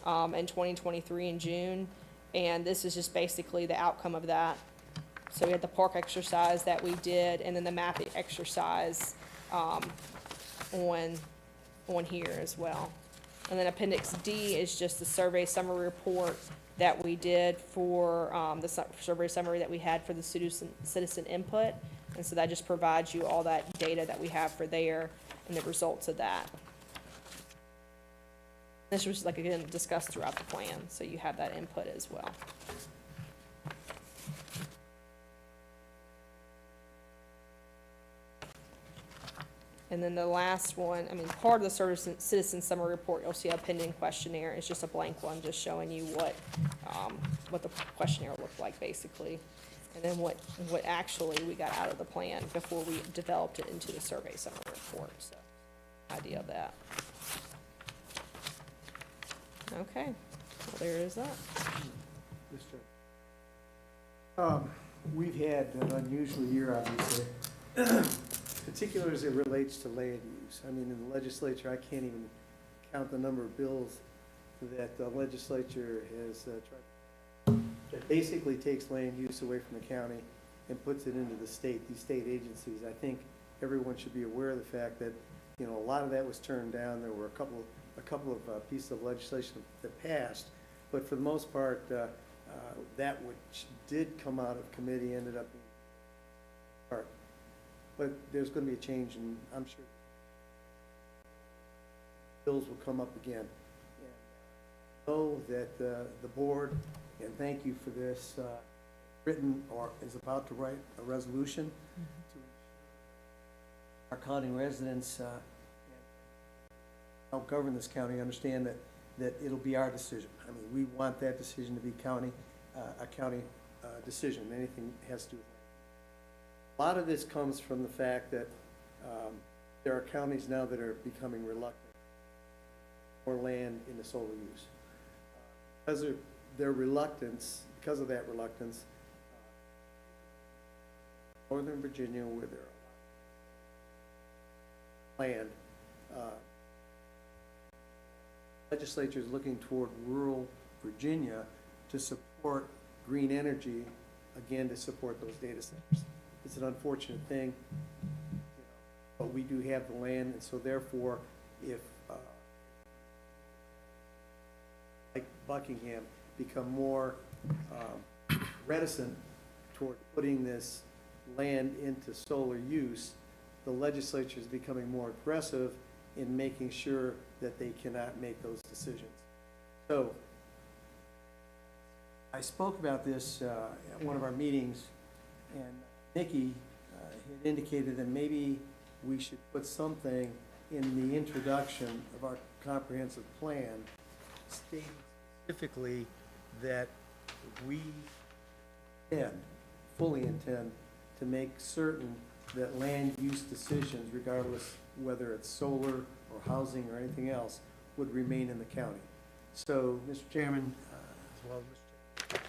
in 2023 in June, and this is just basically the outcome of that. So we had the park exercise that we did, and then the mapping exercise on here as well. And then Appendix D is just the survey summary report that we did for the survey summary that we had for the citizen input. And so that just provides you all that data that we have for there and the results of that. This was, like, again, discussed throughout the plan, so you have that input as well. And then the last one, part of the citizen summary report, you'll see a pending questionnaire. It's just a blank one, just showing you what the questionnaire looked like, basically. And then what actually we got out of the plan before we developed it into the survey summary report, so idea of that. Okay, well, there is that. We've had an unusual year, obviously, particularly as it relates to land use. In the legislature, I can't even count the number of bills that the legislature has tried. That basically takes land use away from the county and puts it into the state, these state agencies. I think everyone should be aware of the fact that, a lot of that was turned down. There were a couple of pieces of legislation that passed, but for the most part, that which did come out of committee ended up being part. But there's going to be a change, and I'm sure bills will come up again. And know that the board, and thank you for this, written or is about to write a resolution to our county residents help govern this county, understand that it'll be our decision. We want that decision to be a county decision. Anything has to do with a lot of this comes from the fact that there are counties now that are becoming reluctant for land in the solar use. Because of that reluctance, Northern Virginia, where there are land, legislature is looking toward rural Virginia to support green energy, again, to support those data centers. It's an unfortunate thing, but we do have the land, and so therefore, if like Buckingham become more reticent toward putting this land into solar use, the legislature is becoming more aggressive in making sure that they cannot make those decisions. So I spoke about this at one of our meetings, and Nikki had indicated that maybe we should put something in the introduction of our comprehensive plan stating specifically that we fully intend to make certain that land use decisions, regardless whether it's solar or housing or anything else, would remain in the county. So, Mr. Chairman, as well as Mr. Chairman,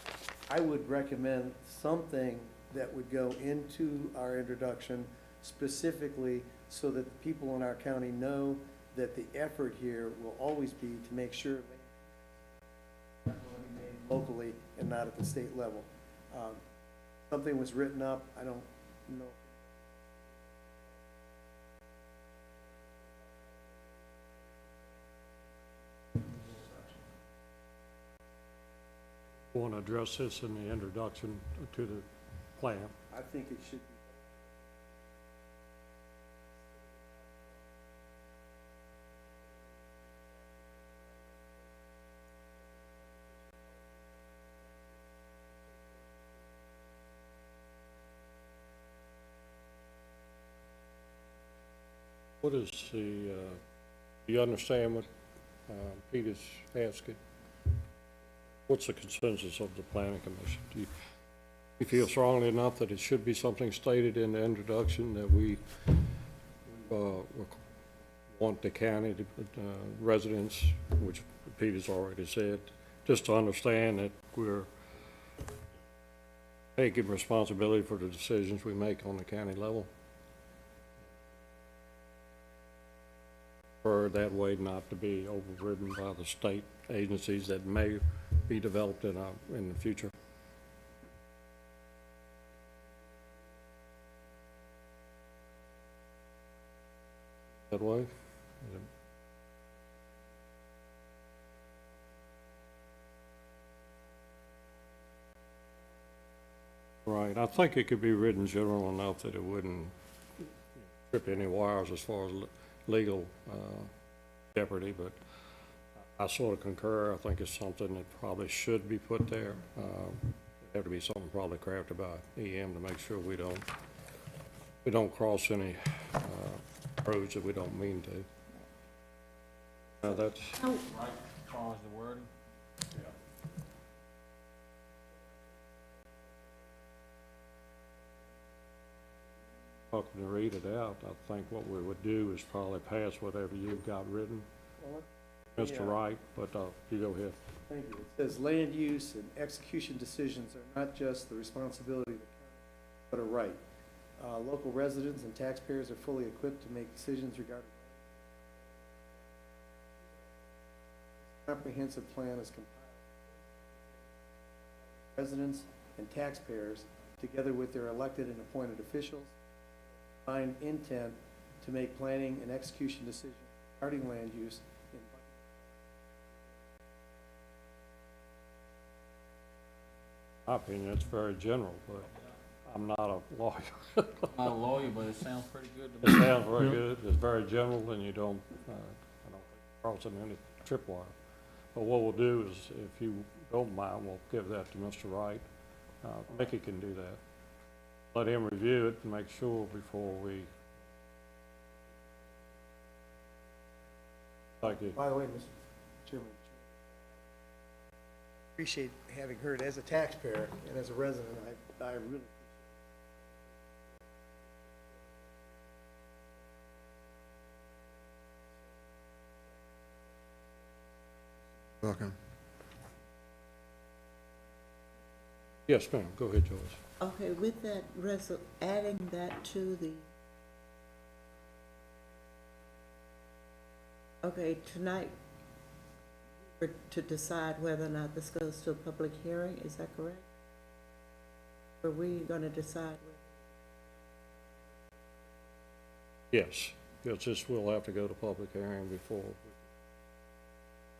I would recommend something that would go into our introduction specifically so that the people in our county know that the effort here will always be to make sure land use is made locally and not at the state level. Something was written up, I don't know. Want to address this in the introduction to the plan. I think it should be. What is the, do you understand what Peter's asking? What's the consensus of the planning commission? Do you feel strongly enough that it should be something stated in the introduction that we want the county residents, which Peter's already said, just to understand that we're taking responsibility for the decisions we make on the county level? For that way not to be overridden by the state agencies that may be developed in the future. That way? Right, I think it could be written general enough that it wouldn't trip any wires as far as legal jeopardy, but I sort of concur. I think it's something that probably should be put there. Have to be something probably crafted by EM to make sure we don't cross any roads that we don't mean to. That's Right, as far as the wording? talking to read it out. I think what we would do is probably pass whatever you've got written, Mr. Wright, but you go ahead. Thank you. It says land use and execution decisions are not just the responsibility of the county, but a right. Local residents and taxpayers are fully equipped to make decisions regarding comprehensive plan is compiled. Residents and taxpayers, together with their elected and appointed officials, find intent to make planning and execution decisions regarding land use in My opinion, it's very general, but I'm not a lawyer. Not a lawyer, but it sounds pretty good to It me. sounds very good. It's very general, and you don't, I don't cross any tripwire. But what we'll do is, if you don't mind, we'll give that to Mr. Wright. Mickey can do that. Let him review it and make sure before we. Thank you. By the way, Mr. Chairman, appreciate having heard as a taxpayer and as a resident, I really Welcome. Yes, ma'am. Go ahead, Joyce. Okay, with that adding that to the, okay, tonight, we're to decide whether or not this goes to a public hearing, is that correct? Are we gonna decide? Yes, because this will have to go to public hearing before.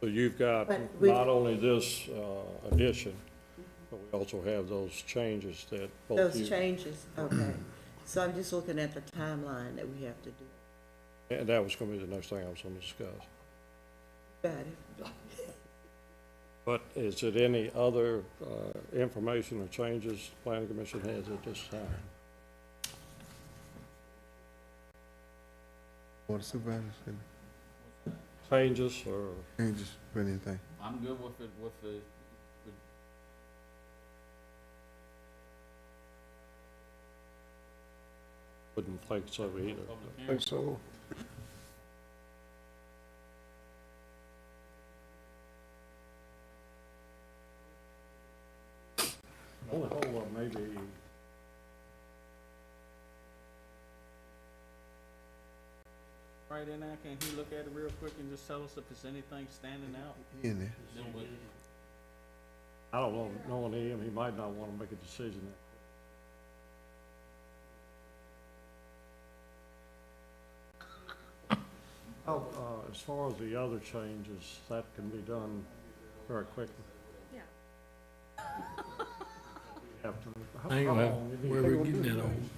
So you've got But we- not only this addition, but we also have those changes that both you. Those changes, okay. So I'm just looking at the timeline that we have to do. And that was going to be the next thing I was going to discuss. Got it. But is it any other information or changes the planning commission has at this time? Board of Supervisors, any Changes or, changes for anything? I'm good with it, with the Wouldn't think so either. Public Think so. Only hold up maybe, Right in there, can he look at it real quick and just tell us if there's anything standing out? In there. Then we- I don't know, knowing him, he might not want to make a decision. As far as the other changes, that can be done very quickly. Yeah. Have to- how- I ain't how gonna have, long do you where think we we'll getting do that this? on?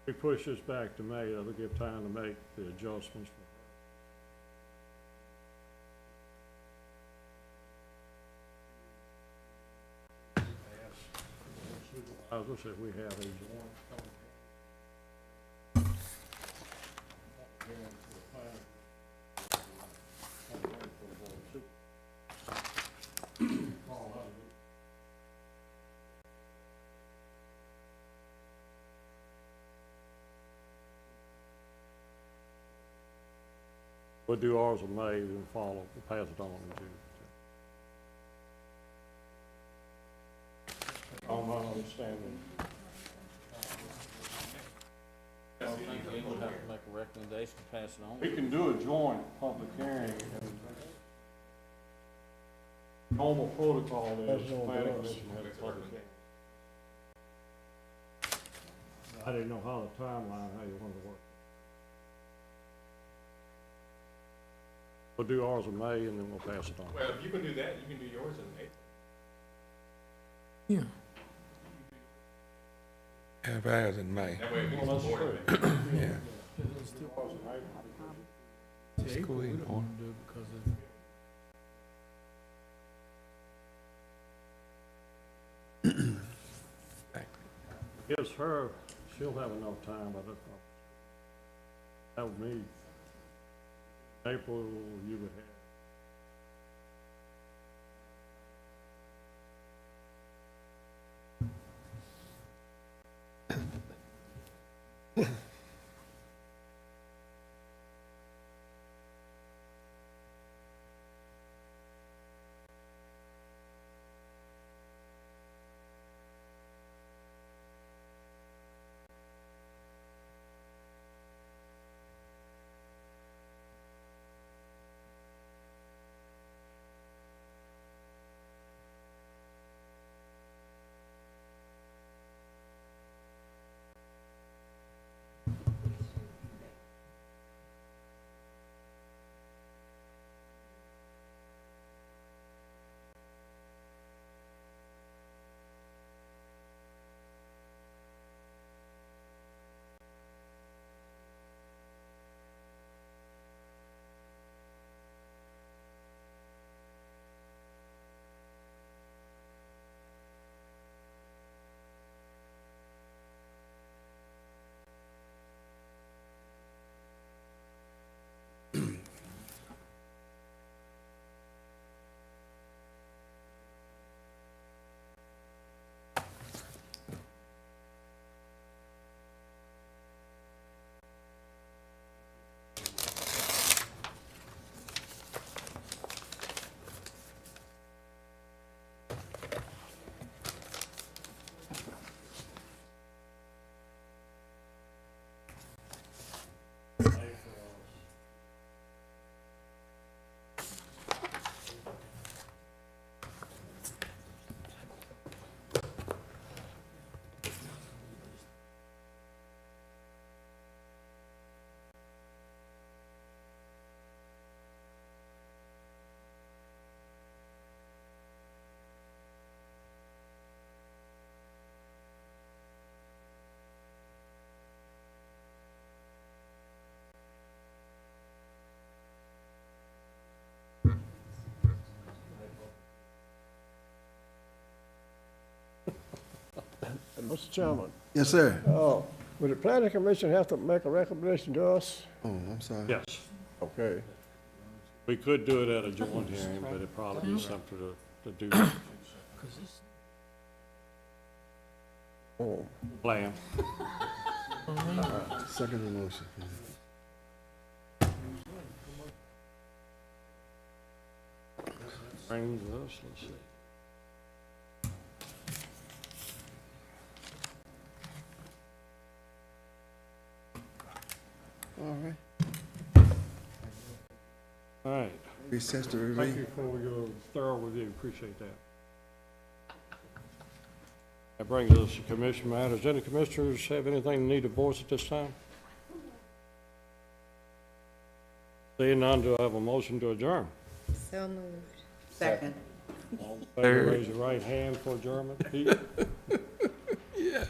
We push this back to May, that'll give time to make the adjustments. I was gonna say, we have these. We'll do ours in May, then follow, we'll pass it on in June. On my understanding. I don't think we would have to make a recommendation to pass it on. We can do a joint public hearing, and normal protocol is planning commission has a public hearing. I didn't know how the timeline, how you wanted to work. We'll do ours in May, and then we'll pass it on. Well, if you can do that, you can do yours in May. Yeah. Have ours in May. That way it Well, means that's more true. in May. Yeah. Ours in May. Let's go ahead and order. Do it because of, Yes, her, she'll have enough time, but that would mean April, you would have. Mr. Chairman, Yes, sir. would the planning commission have to make a recommendation to us? Oh, I'm sorry. Yes, Okay. we could do it at a joint hearing, but it'd probably be something to do Oh, plan. Second the motion. Brings us, let's see. All right. All right, Recess to thank review. you for your thorough review, appreciate that. That brings us to commission matters. Any commissioners have anything they need to voice at this time? Seeing none, do I have a motion to adjourn? So moved. Second. Favor, raise your right hand for adjournment. Pete?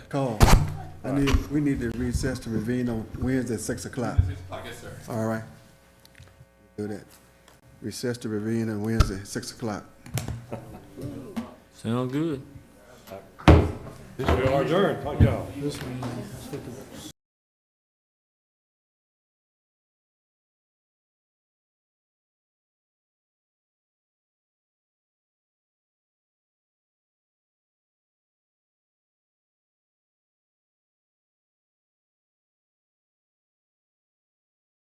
Carl, we need to recess to review on Wednesday at 6 o'clock. Yes, sir. All right. Do that. Recess to review on Wednesday, 6 o'clock. Sound good. We are adjourned, thank y'all.